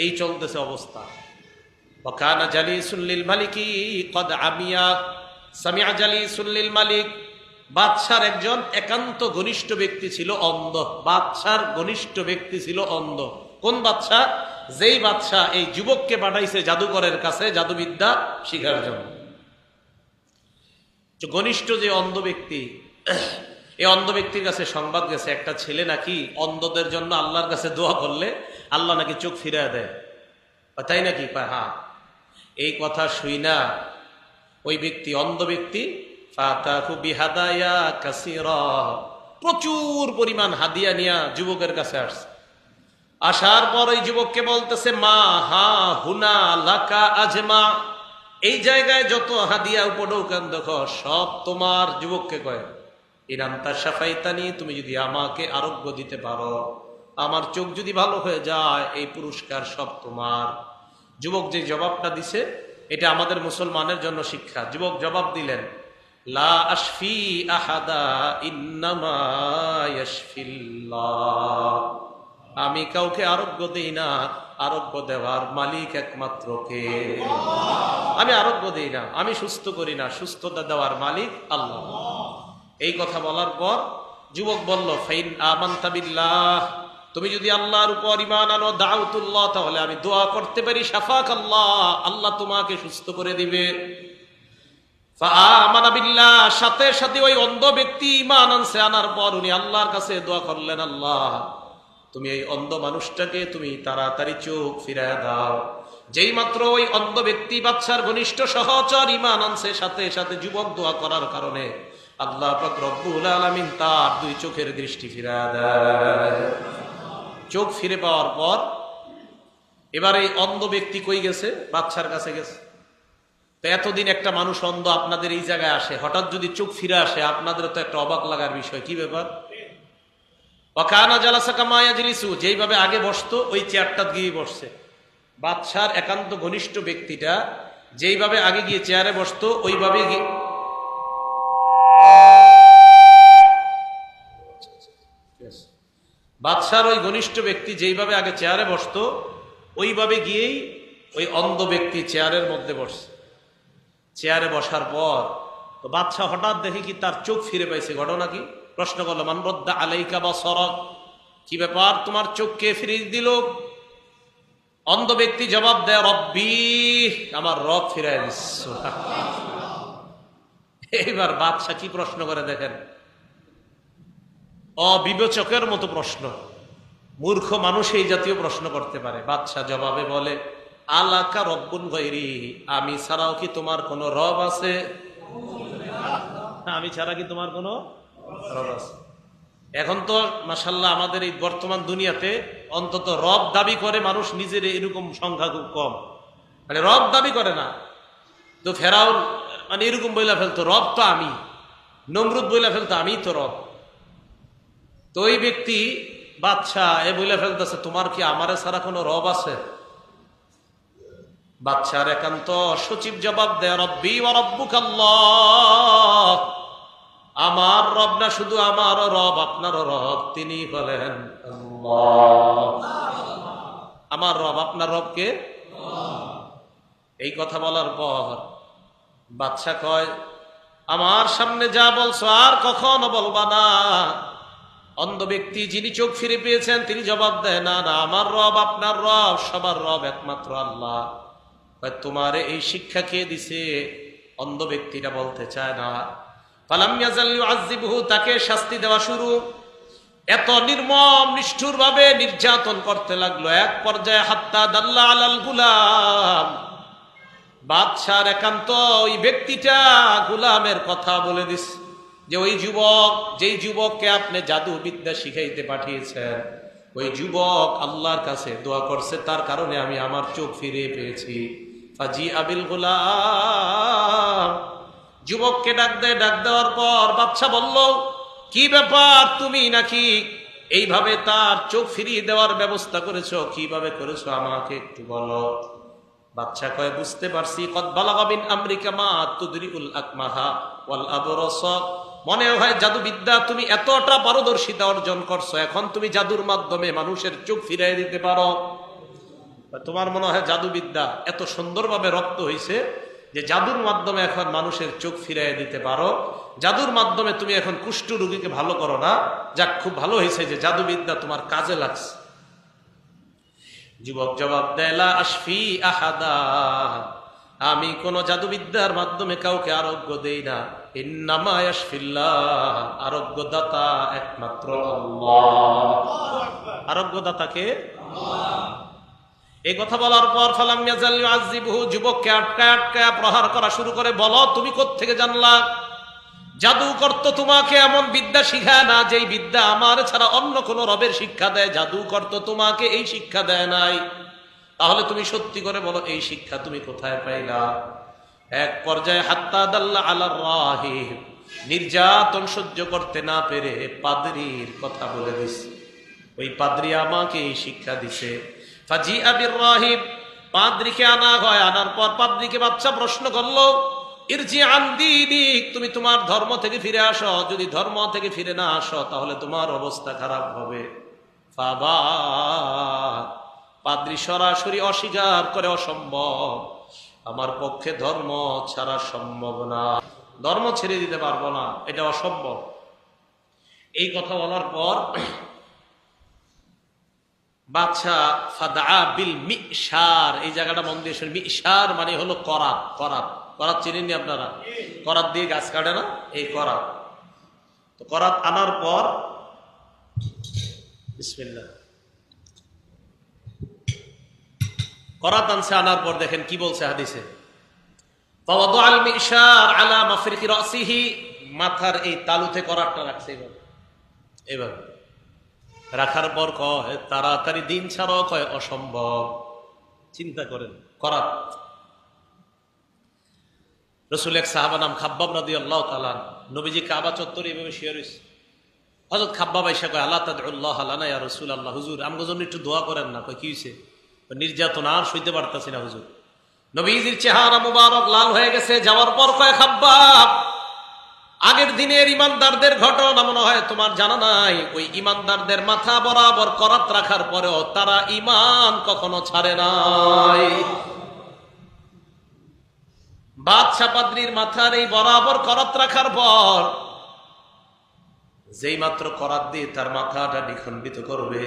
এই চলতেছে অবস্থা। ওয়াকানা জালিসুল লিল মালিকি কদ আমিয়া সামিআ জালিসুল লিল মালিক, বাদশার একজন একান্ত ঘনিষ্ঠ ব্যক্তি ছিল অন্ধ। বাদশার ঘনিষ্ঠ ব্যক্তি ছিল অন্ধ। কোন বাদশা? যেই বাদশা এই যুবককে পাঠাইছে জাদুকরের কাছে জাদুবিদ্যা শিখার জন্য। ঘনিষ্ঠ যে অন্ধ ব্যক্তি, এই অন্ধ ব্যক্তির কাছে সংবাদ গেছে একটা ছেলে নাকি অন্ধদের জন্য আল্লাহর কাছে দোয়া করলে আল্লাহ নাকি চোখ ফিরিয়ে দেয়। তাই নাকি? হ্যাঁ। এই কথা শুই না ওই ব্যক্তি, অন্ধ ব্যক্তি, ফাতাহু বিহাদায়া কাসীরা, প্রচুর পরিমাণ হাদিয়া নিয়া যুবকের কাছে আসছে। আসার পর ওই যুবককে বলতেছে, মা হা হুনা লাকা আজমা, এই জায়গায় যত হাদিয়া উপঢৌকন দেখো সব তোমার। যুবককে কয়, ইনান্তা শাফাইতানি, তুমি যদি আমাকে আরোগ্য দিতে পারো, আমার চোখ যদি ভালো হয়ে যায়, এই পুরস্কার সব তোমার। যুবক যে জবাবটা দিছে, এটা আমাদের মুসলমানের জন্য শিক্ষা। যুবক জবাব দিলেন, লা আশফি আহাদা ইন্নামা ইয়াশফিল্লাহ, আমি কাউকে আরোগ্য দেই না, আরোগ্য দেওয়ার মালিক একমাত্র কে? আমি আরোগ্য দেই না, আমি সুস্থ করি না, সুস্থতা দেওয়ার মালিক আল্লাহ। এই কথা বলার পর যুবক বলল, ফাইন আমানতা বিল্লাহ, তুমি যদি আল্লাহর উপর ঈমান আনো, দাউতুল্লাহ, তাহলে আমি দোয়া করতে পারি, শাফাক আল্লাহ, আল্লাহ তোমাকে সুস্থ করে দিবে। ফাআমানা বিল্লাহ, সাথে সাথে ওই অন্ধ ব্যক্তি ঈমান আনছে। আনার পর উনি আল্লাহর কাছে দোয়া করলেন, আল্লাহ তুমি এই অন্ধ মানুষটাকে তুমি তাড়াতাড়ি চোখ ফিরায় দাও। যেই মাত্র ওই অন্ধ ব্যক্তি বাদশার ঘনিষ্ঠ সহচর ঈমান আনছে, সাথে সাথে যুবক দোয়া করার কারণে আল্লাহ পাক রব্বুল আলামিন তার দুই চোখের দৃষ্টি ফিরায় দেয়। চোখ ফিরে পাওয়ার পর এবার এই অন্ধ ব্যক্তি কই গেছে? বাদশার কাছে গেছে। তো এতদিন একটা মানুষ অন্ধ আপনাদের এই জায়গায় আসে, হঠাৎ যদি চোখ ফিরে আসে আপনাদের তো একটা অবাক লাগার বিষয়। কি ব্যাপার? ওয়াকানা জালাসা কামা ইয়াজলিসু, যেইভাবে আগে বসতো ওই চেয়ারটা গিয়ে বসছে। বাদশার একান্ত ঘনিষ্ঠ ব্যক্তিটা যেইভাবে আগে গিয়ে চেয়ারে বসতো ওইভাবে গিয়ে বাদশার ওই ঘনিষ্ঠ ব্যক্তি যেইভাবে আগে চেয়ারে বসতো ওইভাবে গিয়েই ওই অন্ধ ব্যক্তি চেয়ারের মধ্যে বসছে। চেয়ারে বসার পর তো বাদশা হঠাৎ দেখে কি তার চোখ ফিরে পাইছে। ঘটনা কি? প্রশ্ন করলো, মান রদ্দা আলাইকা বাসারাক, কি ব্যাপার তোমার চোখ কে ফিরিয়ে দিল? অন্ধ ব্যক্তি জবাব দেয়, রব্বি, আমার রব ফিরাই দিচ্ছ। এইবার বাদশা কি প্রশ্ন করে দেখেন, অবিবেচকের মতো প্রশ্ন। মূর্খ মানুষ এই জাতীয় প্রশ্ন করতে পারে। বাদশা জবাবে বলে, আলাকা রব্বুন গায়রি, আমি ছাড়াও কি তোমার কোনো রব আছে? আমি ছাড়া কি তোমার কোনো রব আছে? এখন তো মাশাআল্লাহ আমাদের এই বর্তমান দুনিয়াতে অন্তত রব দাবি করে মানুষ নিজের এরকম সংখ্যা খুব কম। মানে রব দাবি করে না তো ফেরাউন মানে এরকম বইলা ফেলতো, রব তো আমি। নমরুদ বইলা ফেলতো, আমি তো রব। তো ওই ব্যক্তি বাদশা এ বইলা ফেলতেছে, তোমার কি আমারে ছাড়া কোনো রব আছে? বাদশার একান্ত সচিব জবাব দেয়, রব্বি ওয়া রব্বুকাল্লাহ, আমার রব না শুধু আমারও রব, আপনারও রব, তিনি বলেন আল্লাহ। আমার রব, আপনার রবকে? এই কথা বলার পর বাদশা কয়, আমার সামনে যা বলছো আর কখনো বলবা না। অন্ধ ব্যক্তি যিনি চোখ ফিরে পেয়েছেন তিনি জবাব দেয়, না না, আমার রব আপনার রব, সবার রব একমাত্র আল্লাহ। তোমার এই শিক্ষা কে দিছে? অন্ধ ব্যক্তিটা বলতে চায় না। ফালাম ইয়াজাল ইউআযিবুহু, তাকে শাস্তি দেওয়া শুরু। এত নির্মম নিষ্ঠুর ভাবে নির্যাতন করতে লাগলো। এক পর্যায়ে হাত্তা দাল্লা আলাল গুলাম, বাদশার একান্ত ওই ব্যক্তিটা গুলামের কথা বলে দিস যে ওই যুবক, যেই যুবককে আপনি জাদু বিদ্যা শিখাইতে পাঠিয়েছেন, ওই যুবক আল্লাহর কাছে দোয়া করছে, তার কারণে আমি আমার চোখ ফিরে পেয়েছি। ফাজি আবিল গুলাম, যুবককে ডাক দেয়। ডাক দেওয়ার পর বাদশা বলল, কি ব্যাপার, তুমি নাকি এইভাবে তার চোখ ফিরিয়ে দেওয়ার ব্যবস্থা করেছো? কিভাবে করেছো আমাকে একটু বলো। বাদশা কয়, বুঝতে পারছি, কদ বালাগা মিন আমরিকা মা তুদরিউল আকমাহা ওয়াল আবরাস, মনে হয় জাদুবিদ্যা তুমি এতটা পারদর্শিতা অর্জন করছো, এখন তুমি জাদুর মাধ্যমে মানুষের চোখ ফিরিয়ে দিতে পারো। তোমার মনে হয় জাদুবিদ্যা এত সুন্দরভাবে রপ্ত হয়েছে যে জাদুর মাধ্যমে এখন মানুষের চোখ ফিরিয়ে দিতে পারো। জাদুর মাধ্যমে তুমি এখন কুষ্ঠ রোগীকে ভালো করো না। যাক, খুব ভালো হয়েছে যে জাদুবিদ্যা তোমার কাজে লাগছে। যুবক জবাব দেয়, লা আশফি আহাদা, আমি কোন জাদুবিদ্যার মাধ্যমে কাউকে আরোগ্য দেই না। ইন্নামা ইয়াশফিল্লাহ, আরোগ্যদাতা একমাত্র আল্লাহ। আরোগ্যদাতাকে আল্লাহ। এই কথা বলার পর ফালাম ইয়াজাল ইউআযিবুহু, যুবককে আটকায় আটকায় প্রহার করা শুরু করে। বলো, তুমি কোত্থেকে জানলা? জাদুকর তো তোমাকে এমন বিদ্যা শিখায় না যেই বিদ্যা আমার ছাড়া অন্য কোন রবের শিক্ষা দেয়। জাদুকর তো তোমাকে এই শিক্ষা দেয় নাই। তাহলে তুমি সত্যি করে বলো, এই শিক্ষা তুমি কোথায় পাইলা? এক পর্যায়ে হাত্তা দাল্লা আলার রাহিব, নির্যাতন সহ্য করতে না পেরে পাদ্রীর কথা বলে দিছে। ওই পাদ্রী আমাকে এই শিক্ষা দিছে। ফাজি আবির রাহিব, পাদ্রীকে আনা হয়। আনার পর পাদ্রীকে বাচ্চা প্রশ্ন করলো, ইরজি আন দীনিক, তুমি তোমার ধর্ম থেকে ফিরে আসো। যদি ধর্ম থেকে ফিরে না আসো তাহলে তোমার অবস্থা খারাপ হবে। ফাবা, পাদ্রী সরাসরি অস্বীকার করে, অসম্ভব, আমার পক্ষে ধর্ম ছাড়া সম্ভব না, ধর্ম ছেড়ে দিতে পারবো না, এটা অসম্ভব। এই কথা বলার পর বাদশা ফাদা বিল মিশার, এই জায়গাটা মন দিয়ে শুনে, মিশার মানে হলো করাত। করাত, করাত চিনেননি আপনারা? করাত দিয়ে গাছ কাটে না, এই করাত। তো করাত আনার পর বিসমিল্লাহ, করাত আনছে, আনার পর দেখেন কি বলছে হাদিসে, ফাওয়াদাআল মিশার আলা মাফরিকি রাসিহি, মাথার এই তালুতে করাতটা রাখছে এবার রাখার পর কয় তাড়াতাড়ি দিন ছাড়াও, কয় অসম্ভব। চিন্তা করেন, করাত। রসুল এক সাহাবা নাম খাব্বাব রাদিয়াল্লাহু তাআলা, নবীজি কাবা চত্বরে এভাবে শুয়ে রয়েছে। হযরত খাব্বাব আয়েশা কয় আল্লাহ তাদউল্লাহ লানা ইয়া রাসূলুল্লাহ, হুজুর আমগো জন্য একটু দোয়া করেন না। কয় কি হইছে? নির্যাতন আর সইতে পারতাছি না হুজুর। নবীজির চেহারা মুবারক লাল হয়ে গেছে। যাওয়ার পর কয় খাব্বাব, আগের দিনের ইমানদারদের ঘটনা মনে হয় তোমার জানা নাই। ওই ইমানদারদের মাথা বরাবর করাত রাখার পরেও তারা ঈমান কখনো ছাড়ে নাই। বাদশা পাদ্রীর মাথার এই বরাবর করাত রাখার পর যেই মাত্র করাত দিয়ে তার মাথাটা নিখণ্ডিত করবে,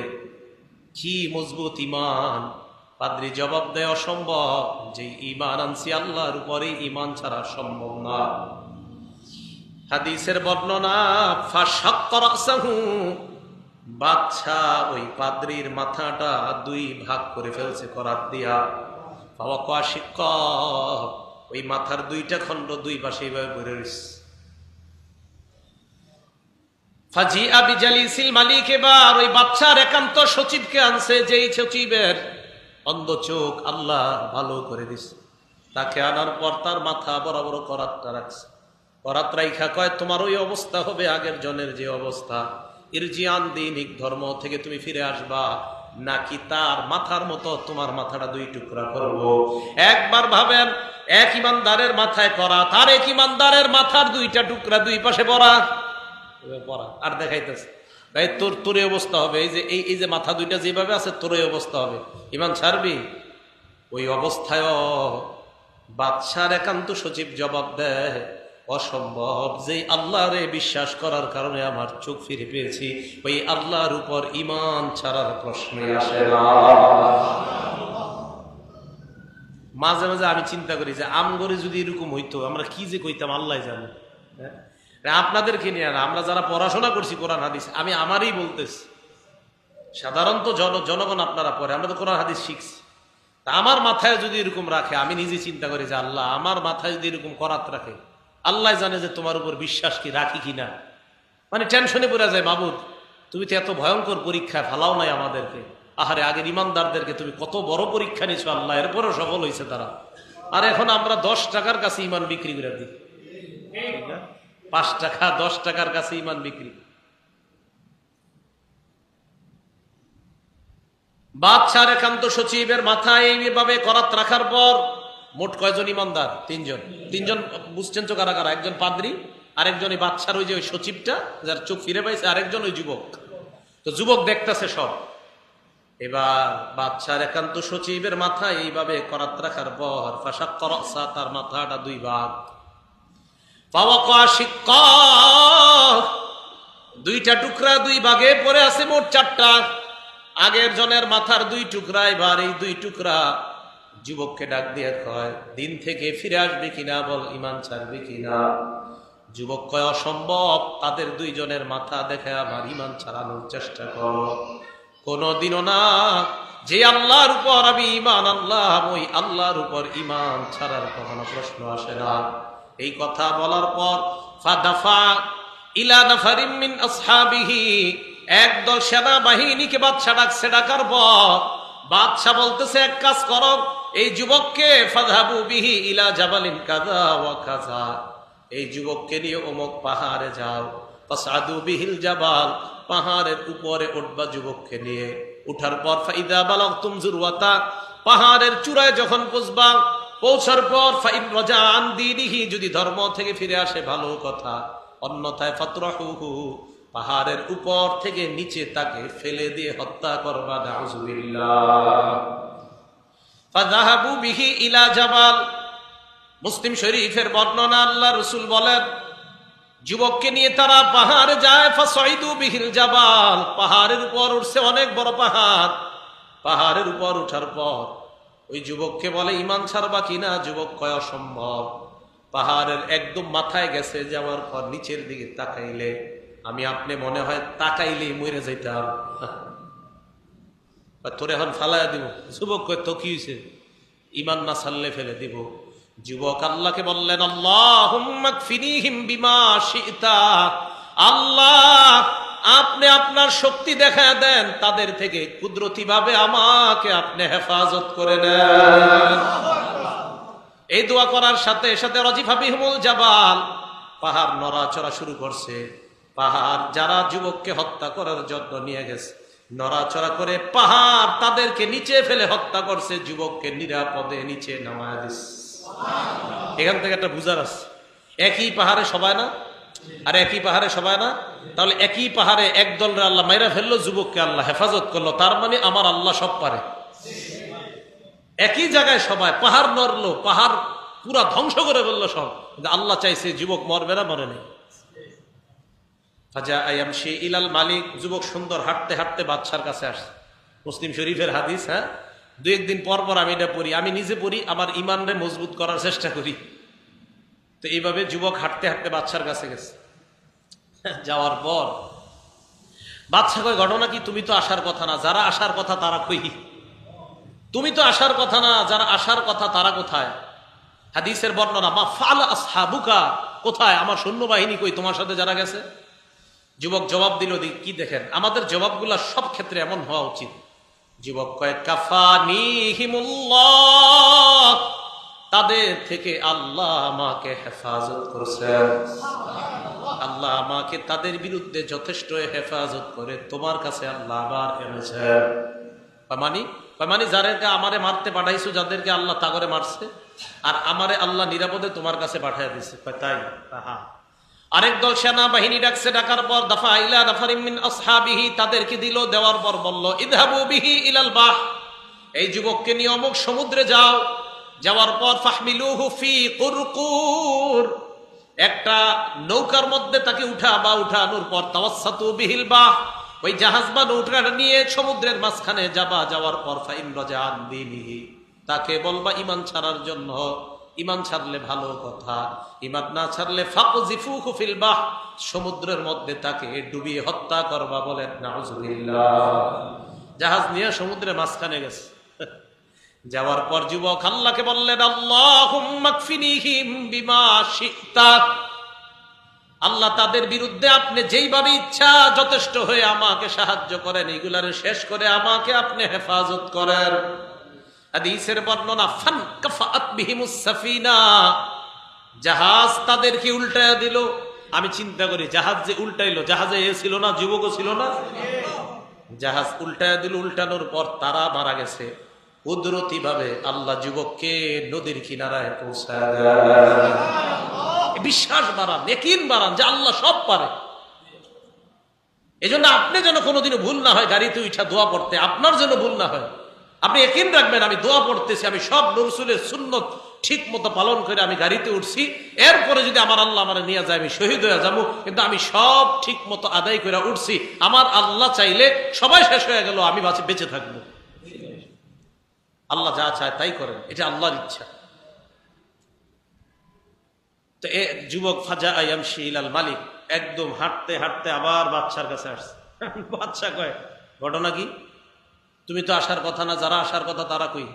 কি মজবুত ঈমান। পাদ্রী জবাব দেয় অসম্ভব, যে ঈমান আনছি আল্লাহর উপরে ঈমান ছাড়া সম্ভব না। হাদিসের বর্ণনা, ফাশাক্কা রাসাহু, বাদশা ওই পাদ্রীর মাথাটা দুই ভাগ করে ফেলছে করাত দিয়া। ফাওয়াকা শিক্কা, ওই মাথার দুইটা খণ্ড দুই পাশে এইভাবে পড়ে রয়েছে। ফাজিআ বিজালিসিল মালিক, এবার ওই বাদশার একান্ত সচিবকে আনছে, যেই সচিবের অন্ধ চোখ আল্লাহ ভালো করে দিছে। তাকে আনার পর তার মাথা বরাবর করাতটা রাখছে। করাত রাইখা কয় তোমার ওই অবস্থা হবে আগের জনের যে অবস্থা, ইরজিআন দীনিক, ধর্ম থেকে তুমি ফিরে আসবা, নাকি তার মাথার মতো তোমার মাথাটা দুই টুকরা করব। একবার ভাবেন, এক ইমানদারের মাথায় করাত, আর এক ইমানদারের মাথার দুইটা টুকরা দুই পাশে পড়া আর দেখাইতেছে। তাই তোর অবস্থা হবে, এই যে মাথা দুইটা যেভাবে আছে তোর অবস্থা হবে, ইমান ছাড়বি? ওই অবস্থায় বাদশার একান্ত সচিব জবাব দেয় অসম্ভব, যে আল্লাহরে বিশ্বাস করার কারণে আমার চোখ ফিরে পেয়েছি, ওই আল্লাহর উপর ঈমান ছাড়ার প্রশ্নই আসে না। মাঝে মাঝে আমি চিন্তা করি যে আমগরে যদি এরকম হইতো আমরা কি যে কইতাম আল্লাহ জানে। আপনাদেরকে নিয়ে না, আমরা যারা পড়াশোনা করছি কোরআন হাদিস, আমি আমারই বলতেছি, সাধারণত জনগণ আপনারা পড়ে, আমরা তো কোরআন হাদিস শিখছি। তা আমার মাথায় যদি এরকম রাখে, আমি নিজে চিন্তা করি যে আল্লাহ আমার মাথায় যদি এরকম করাত রাখে, আল্লাহ জানে যে তোমার উপর বিশ্বাস কি রাখি কিনা। মানে টেনশনে পড়ে যায়, মাবুদ তুমি তো এত ভয়ঙ্কর পরীক্ষায় ফালাও নাই আমাদেরকে। আহারে, আগের ইমানদারদেরকে তুমি কত বড় পরীক্ষা নিছো আল্লাহ, এরপরও সফল হয়েছে তারা। আর এখন আমরা 10 টাকার কাছে ইমান বিক্রি করে দিই, 5 টাকা 10 টাকার কাছে ইমান বিক্রি। বাদশার একান্ত সচিবের মাথায় এইভাবে করাত রাখার পর মোট কয়জন ইমানদার? 3জন। বুঝছেন তো কারা কারা? একজন পাদ্রী, আরেকজন ওই বাদশার ওই যে ওই সচিবটা যার চোখ ফিরে পাইছে, আরেকজন ওই যুবক। তো যুবক দেখতেছে সব। এবার বাদশার একান্ত সচিবের মাথায় এইভাবে করাত রাখার পর ফাশাক্কা রাসা, তার মাথাটা দুই ভাগ। ফাওয়াকা শিক্কা, দুইটা টুকরা দুই ভাগে পড়ে আছে, মোট 4টা। আগের জনের মাথার দুই টুকরা, এবার এই দুই টুকরা। যুবককে ডাক দিয়ে কয় দিন থেকে ফিরে আসবে কিনা, বল ঈমান ছাড়বে কিনা। যুবক কয় অসম্ভব, তাদের দুইজনের মাথা দেখে আমার ঈমান ছাড়ানোর চেষ্টা করো। কোনদিনও না, যে আল্লাহর উপর আমি ঈমান আনলাম, ওই আল্লাহর উপর ঈমান ছাড়ার কখনো প্রশ্ন আসে না। এই কথা বলার পর ফাদাফা ইলা নাফারিম মিন আসহাবিহি, একদল সেনাবাহিনীকে বাদশা ডাকছে। ডাকার পর বাদশা বলতেছে এক কাজ করো, এই যুবককে ফাযহাবু বিহি ইলা জাবালিন কাযা ওয়া কাযা, এই যুবককে নিয়ে অমুক পাহাড়ে যাও। ফাসআদু বিহিল জাবাল, পাহাড়ের উপরে উঠবা যুবককে নিয়ে। উঠার পর ফাইদা বালাগতুম যুরওয়াতা, পাহাড়ের চূড়ায় যখন পৌঁছবা, পৌঁছার পর ফাইন রাজা আন দীনিহি, যদি ধর্ম থেকে ফিরে আসে ভালো কথা, অন্যথায় ফাতরাহুহু, পাহাড়ের উপর থেকে নিচে তাকে ফেলে দিয়ে হত্যা করবা। নাউযুবিল্লাহ। ফাযাহাবু বিহি ইলা জাবাল, মুসলিম শরীফের বর্ণনা, আল্লাহ রাসূল বলেন যুবককে নিয়ে তারা পাহাড়ে যায়। ফাসাইদু বিহিল জাবাল, পাহাড়ের উপর উঠছে, অনেক বড় পাহাড়। পাহাড়ের উপর উঠার পর ওই যুবককে বলে ঈমান ছাড়বা কিনা। যুবক কয় অসম্ভব। পাহাড়ের একদম মাথায় গেছে, যাওয়ার পর নিচের দিকে তাকাইলে আমি আপনি মনে হয় তাকাইলেই মরে যাইতাম। তোর এখন ফালাইয়া দিব। যুবক কয় তো কি হয়েছে? ইমান না ছাড়লে ফেলে দিব। যুবক আল্লাহকে বললেন, আল্লাহুম্মা কফিনিহিম বিমা শি'তা, আল্লাহ আপনি আপনার শক্তি দেখা দেন, তাদের থেকে কুদরতি ভাবে আমাকে আপনি হেফাজত করে নেন। এই দোয়া করার সাথে সাথে রাজিফা বিহুমুল জাবাল, পাহাড় নড়াচড়া শুরু করছে। পাহাড় যারা যুবককে হত্যা করার জন্য নিয়ে গেছে, নড়াচড়া করে পাহাড় তাদেরকে নিচে ফেলে হত্যা করছে, যুবককে নিরাপদে নিচে নামায় দিচ্ছে। এখান থেকে একটা বুঝার আছে, একই পাহাড়ে সবাই না, আর একই পাহাড়ে সবাই না, তাহলে একই পাহাড়ে একদল আল্লাহ মাইরা ফেললো, যুবককে আল্লাহ হেফাজত করলো, তার মানে আমার আল্লাহ সব পারে। একই জায়গায় সবাই, পাহাড় নড়লো, পাহাড় পুরা ধ্বংস করে ফেললো সব, কিন্তু আল্লাহ চাইছে যুবক মরবে না, মরে নেই। ফাজা আয়ামশি ইলাল মালিক, যুবক সুন্দর হাঁটতে হাঁটতে বাদশার কাছে আসে। মুসলিম শরীফের হাদিস। হ্যাঁ, দু একদিন পর পর আমি এটা পড়ি, আমি নিজে পড়ি, আমার ইমানরে মজবুত করার চেষ্টা করি। তো এইভাবে যুবক হাঁটতে হাঁটতে বাদশার কাছে গেছে। যাওয়ার পর বাদশা কয়, ঘটনা কি? তুমি তো আসার কথা না, যারা আসার কথা তারা কই? তুমি তো আসার কথা না, যারা আসার কথা তারা কোথায়? হাদিসের বর্ণনা, মা ফাআলা আসহাবুকা, কোথায় আমার সৈন্যবাহিনী কই, তোমার সাথে যারা গেছে? যুবক জবাব দিল, কি দেখেন আমাদের জবাবগুলা সব ক্ষেত্রে এমন হওয়া উচিত। যুবক কয়, কাফানিহিমুল্লাহ, তাদের থেকে আল্লাহ আমাকে হেফাজত করেছেন, আল্লাহ আমাকে তাদের বিরুদ্ধে যথেষ্ট হেফাজত করে তোমার কাছে আল্লাহ আবার এনেছেন। মানে যাদেরকে আমারে মারতে পাঠাইছো, যাদেরকে আল্লাহ তাগরে মারছে, আর আমারে আল্লাহ নিরাপদে তোমার কাছে পাঠিয়ে দিচ্ছে। তাই? হ্যাঁ। আরেক দল সেনা বাহিনী ডাকছে, ডাকার পর দাফা ইলা নাফারিম মিন আসহাবিহি, তাদেরকে দিল, দেওয়ার পর বলল, ইযহাবু বিহি ইলাল বাহ, এই যুবককে নিয়ে অমুক সমুদ্রে যাও। যাওয়ার পর ফাহমিলুহু ফি কুরকুর, একটা নৌকার মধ্যে তাকে উঠানোর পর তাওয়াসসাতু বিহিল বাহ, ওই জাহাজ বা নৌকাটা নিয়ে সমুদ্রের মাঝখানে যাবা। যাওয়ার পর ফাইন রাজাআন দীনিহি, তাকে বলবা ইমান ছাড়ার জন্য, ইমান ছাড়লে ভালো কথা, ইমান না ছাড়লে ফাকজিফুহু ফিল বাহ, সমুদ্রের মধ্যে তাকে ডুবিয়ে হত্যা করবা। বলেন নাউজুবিল্লাহ। জাহাজ নিয়ে সমুদ্রের মাঝখানে গেছে। যাওয়ার পর যুবক আল্লাহকে বললেন, আল্লাহুম্মা কফিনিহিম বিমা শি'তা, আল্লাহ তাদের বিরুদ্ধে আপনি যেইভাবে ইচ্ছা যথেষ্ট হয়ে আমাকে সাহায্য করেন, এগুলার শেষ করে আমাকে আপনি হেফাজত করেন। হাদিসের বর্ণনা, ফান কাফাআত বিহিমুস সাফিনা, জাহাজ তাদেরকে উল্টায় দিল। আমি চিন্তা করি, জাহাজ যে উল্টাইলো, জাহাজে এ ছিল না, যুবকও ছিল না, জাহাজ উল্টায় দিল। উল্টানোর পর তারা মারা গেছে। কুদরতি ভাবে আল্লাহ যুবককে নদীর কিনারায় পৌঁছায় দেন। বিশ্বাস বাড়ান, ইয়াকিন বাড়ান যে আল্লাহ সব পারে। এজন্য আপনি যেন কোনোদিনও ভুল না হয় গাড়িতে উঠা দোয়া পড়তে, আপনার যেন ভুল না হয়। আপনি ইয়াকিন রাখবেন, আমি দোয়া পড়তেছি, আমি সব রাসূলের সুন্নত ঠিক মতো পালন করে আমি গাড়িতে উঠছি, এরপরে যদি আমার আল্লাহ আমার নিয়ে যায় আমি শহীদ হয়ে যাবো, কিন্তু আমি সব ঠিক মতো আদায় করে উঠছি। আমার আল্লাহ চাইলে সবাই শেষ হয়ে গেল, আমি বেঁচে থাকবো। আল্লাহ যা চায় তাই করেন, এটা আল্লাহর ইচ্ছা। তো এ যুবক ফাজা আয়ামশি ইলাল মালিক, একদম হাঁটতে হাঁটতে আবার বাদশার কাছে আসছে। বাদশা কয়, ঘটনা কি? তুমি তো আসার কথা না, যারা আসার কথা তারা কই?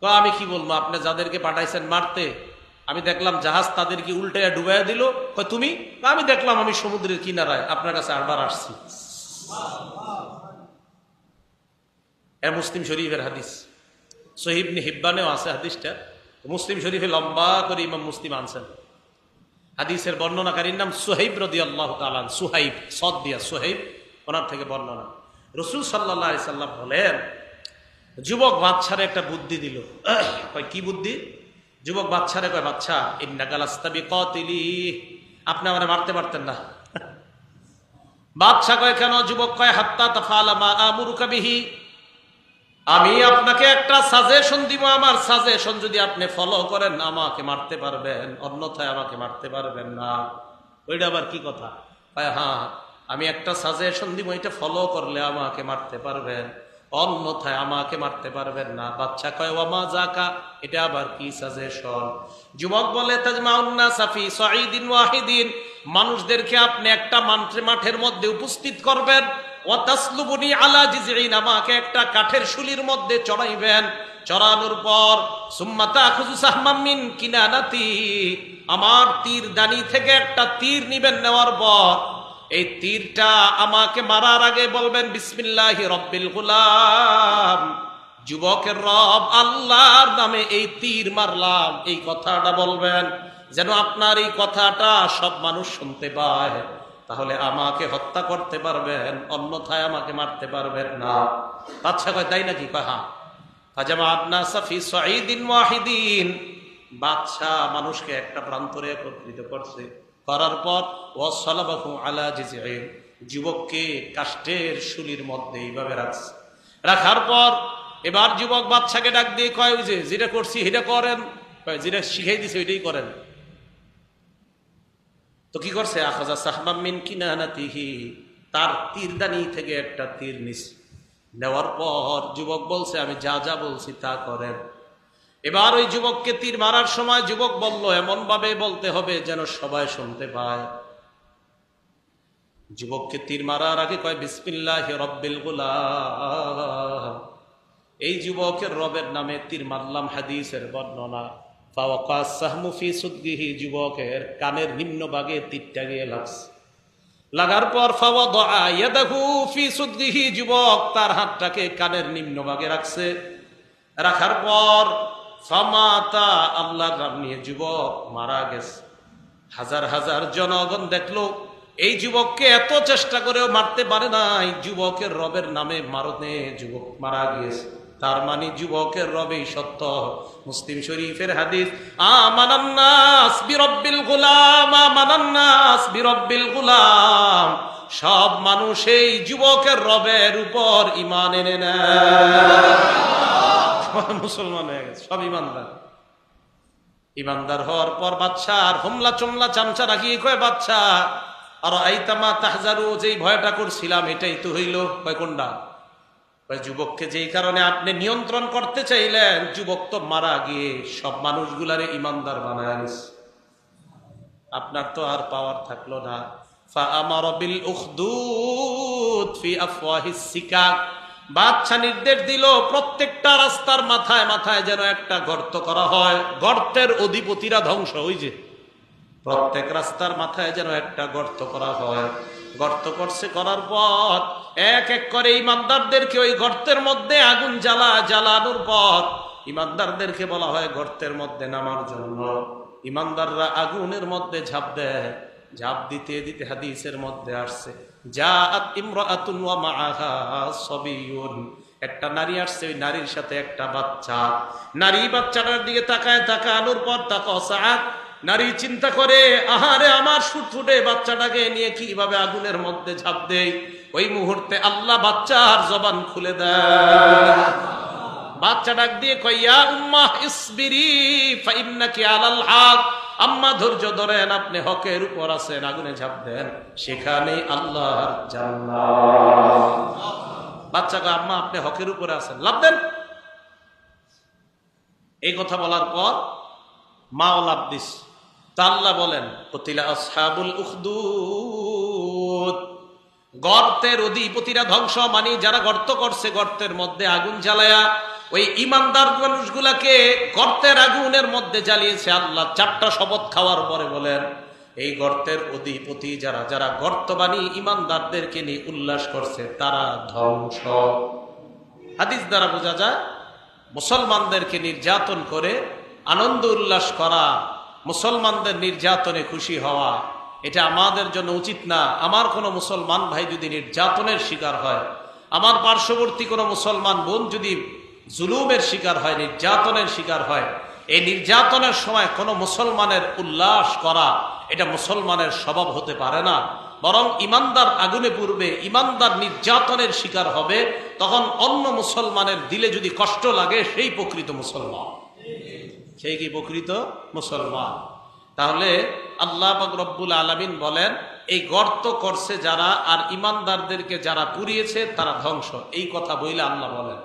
আমি কি বলবো, আপনি যাদেরকে পাঠাইছেন মারতে, আমি দেখলাম জাহাজ তাদেরকে উল্টাইয়া ডুবাইয়া দিল। তুমি? আমি দেখলাম, আমি সমুদ্রের কিনারায় আপনার কাছে আবার আসছি। এ মুসলিম শরীফের হাদিস, সহিহ ইবনে হিব্বানেও আছে হাদিসটা, মুসলিম শরীফে লম্বা করে ইমাম মুসলিম আনছেন। হাদিসের বর্ণনাকারীর নাম সুহাইব রাদিয়াল্লাহু তাআলা, সুহাইব সদ দিয়া সুহাইব, ওনার থেকে বর্ণনা। রাসূল সাল্লাল্লাহু আলাইহি সাল্লাম বলেন, যুবক বাদশারে একটা বুদ্ধি দিল। কয়, কি বুদ্ধি? যুবক বাদশারে কয়, বাদশা ইন্নাকা লাস্তা বিকাতিলি, আপনি আমারে মারতে পারতেন না। বাদশা কয়, কেন? যুবক কয়, হাত্তা তাফআলা মা আমুরুকা বিহি, আমি আপনাকে একটা সাজেশন দিব, আমার সাজেশন যদি আপনি ফলো করেন আমাকে মারতে পারবেন, অন্যথায় আমাকে মারতে পারবেন না। ওইটা আবার কি কথা? হ্যাঁ, আমি একটা সাজেশন দিব, এটা ফলো করলে আমাকে মারতে পারবেন, অন্যথায় আমাকে মারতে পারবেন না। বাচ্চা কয়, ওয়ামা জাকা, এটা আবার কি সাজেশন? যুবক বলে, তাজমাউন নাসা ফি সাঈদিন ওয়াহিদিন, মানুষদেরকে আপনি একটা মাঠের মধ্যে উপস্থিত করবেন, ওয়াতাসলুবুনি আলা জিজঈন, আমাকে একটা কাঠের শুলির মধ্যে চড়াইবেন, চড়ানোর পর সুম্মা তাখুযু সাহমাম মিন কিনানাতি, আমার তীর দানি থেকে একটা তীর নিবেন, নেওয়ার পর এই তীরটা আমাকে মারার আগে বলবেন বিসমিল্লাহি রব্বিল গুলাম, যুবকের রব আল্লাহর নামে এই তীর মারলাম, এই কথাটা বলবেন। যেন আপনার এই কথাটা সব মানুষ শুনতে পায়, তাহলে আমাকে হত্যা করতে পারবেন, অন্যথায় আমাকে মারতে পারবেন না। বাদশা কয় তাই নাকি? কয় হ্যাঁ। ফাজামাআতনা ফি সাঈদিন ওয়াহিদিন, বাদশা মানুষকে একটা প্রান্তরে একত্রিত করছে, করার পর ওয়াসালাবাহু আলা জিজঈন, যুবককে কাষ্ঠের শুলির মধ্যে এইভাবে রাখছে। রাখার পর এবার যুবক বাদশাকে ডাক দিয়ে কয়, ওই যে যেটা করছি সেটা করেন। কয় যেটা শিখাই দিছে ওইটাই করেন। তো কি করছে? আখাযা সাহমাম মিন কিনানাতিহি, তার তীরদানি থেকে একটা তীর নিছে। নেওয়ার পর যুবক বলছে আমি যা যা বলছি তা করেন। এবার ওই যুবককে তীর মারার সময় যুবক বলল, এমন ভাবে বলতে হবে যেন সবাই শুনতে পায়। যুবককে তীর মারার আগে কয় বিসমিল্লাহি রব্বিল গুলাম, এই যুবকের রবের নামে তীর মারলাম। হাদিসের বর্ণনা, ফাওয়াকা সাহমু ফি সুদগিহি, যুবকের কানের নিম্ন ভাগে তীরটা গিয়ে লাগছে। লাগার পর ফাওয়াদা ইয়াদাহু ফি সুদগিহি, যুবক তার হাতটাকে কানের নিম্ন ভাগে রাখছে। রাখার পর ফামাতা, আল্লাহর নাম নিয়ে যুবক মারা গেছে। হাজার হাজার জনগণ দেখলো এই যুবককে এত চেষ্টা করেও মারতে পারে নাই, যুবকের রবের নামে মারতে যুবক মারা গিয়েছে। তার মানে যুবকের রবেই সত্য। মুসলিম শরীফের হাদিস, আমানান নাস বিরব্বিল গুলাম, আমানান নাস বিরব্বিল গুলাম, সব মানুষ এই যুবকের রবের উপর ঈমান এনে নেয়। মুসলমান হয়ে গেছে, সব ঈমানদার। ঈমানদার হওয়ার পর বাদশা আর হোমলা চমলা চামচা রাখিয়ে কয়, বাদশা আর আইতামা তাহজারু, যেই ভয়টা করছিলাম এটাই তো হইল। কয় কোনটা? যুবককে যেই কারণে আপনি নিয়ন্ত্রণ করতে চাইলেন, যুবক তো মারা গিয়ে সব মানুষগুলারে ইমানদার বানায় আনিস, আপনার তো আর পাওয়ার থাকলো না। ফাআমারা বিল উখদুদ ফি আফওয়াহিস সিকাক, বাদশা নির্দেশ দিল প্রত্যেকটা রাস্তার মাথায় মাথায় যেন একটা গর্ত করা হয়, গর্তের অধিপতিরা ধ্বংস। ওই যে প্রত্যেক রাস্তার মাথায় যেন একটা গর্ত করা হয়। গর্ত করছে, করার পর এক এক করে ইমানদারদেরকে ওই গর্তের মধ্যে আগুন জ্বালানোর পর ইমানদারদেরকে বলা হয় গর্তের মধ্যে নামার জন্য। ইমানদাররা আগুনের মধ্যে ঝাঁপ দেয়। ঝাঁপ দিতে দিতে হাদিসের মধ্যে আসছে, জাআত ইমরাআতুন ওয়া মাআহা সাবিয়ুন, একটা নারী আসছে, ওই নারীর সাথে একটা বাচ্চা। নারী বাচ্চাটার দিকে তাকানোর পর তাকাসাআত, নারী চিন্তা করে, আহারে আমার ফুটফুটে বাচ্চাটাকে নিয়ে কিভাবে আগুনের মধ্যে ঝাঁপ দেয়। ওই মুহূর্তে আল্লাহ বাচ্চার জবান খুলে দেয়। বাচ্চা ডাক দিয়ে কয়, ইয়া উম্মাহ ইসবিরি ফাইন্নাকি আলাল হক, আম্মা ধৈর্য ধরেন, আপনি হকের উপর আছেন, আগুনে ঝাঁপ দেন, সেখানেই আল্লাহর জান্নাত। বাচ্চা কয়, আম্মা আপনি হকের উপরে আছেন, লাভ দেন। এই কথা বলার পর মাও লাভ দিস। তা আল্লাহ বলেন, কুতিলা আসহাবুল উখদুদ, গর্তের অধিপতিরা ধ্বংস, মানে যারা গর্ত করছে গর্তের মধ্যে আগুন জ্বালায়া ওই ইমানদার মানুষগুলাকে গর্তের আগুনের মধ্যে জ্বালিয়েছে। আল্লাহ চারটা শপথ খাওয়ার পরে বলেন, এই গর্তের অধিপতি যারা যারা গর্ত বানিয়ে ইমানদারদেরকে নিয়ে উল্লাস করছে তারা ধ্বংস। হাদিস দ্বারা বোঝা যায় মুসলমানদেরকে নির্যাতন করে আনন্দ উল্লাস করা, মুসলমানদের নির্যাতনে খুশি হওয়া, এটা আমাদের জন্য উচিত না। আমার কোনো মুসলমান ভাই যদি নির্যাতনের শিকার হয়, আমার পার্শ্ববর্তী কোনো মুসলমান বোন যদি জুলুমের শিকার হয়, নির্যাতনের শিকার হয়, এই নির্যাতনের সময় কোনো মুসলমানের উল্লাস করা এটা মুসলমানের স্বভাব হতে পারে না। বরং ইমানদার আগুনে পুড়বে, ইমানদার নির্যাতনের শিকার হবে, তখন অন্য মুসলমানের দিলে যদি কষ্ট লাগে সেই প্রকৃত মুসলমান, সেই কি প্রকৃত মুসলমান। তাহলে আল্লাহ পাক রব্বুল আলামিন বলেন, এই গর্ত করছে যারা আর ইমানদারদেরকে যারা পুড়িয়েছে তারা ধ্বংস। এই কথা বইলে আল্লাহ বলেন,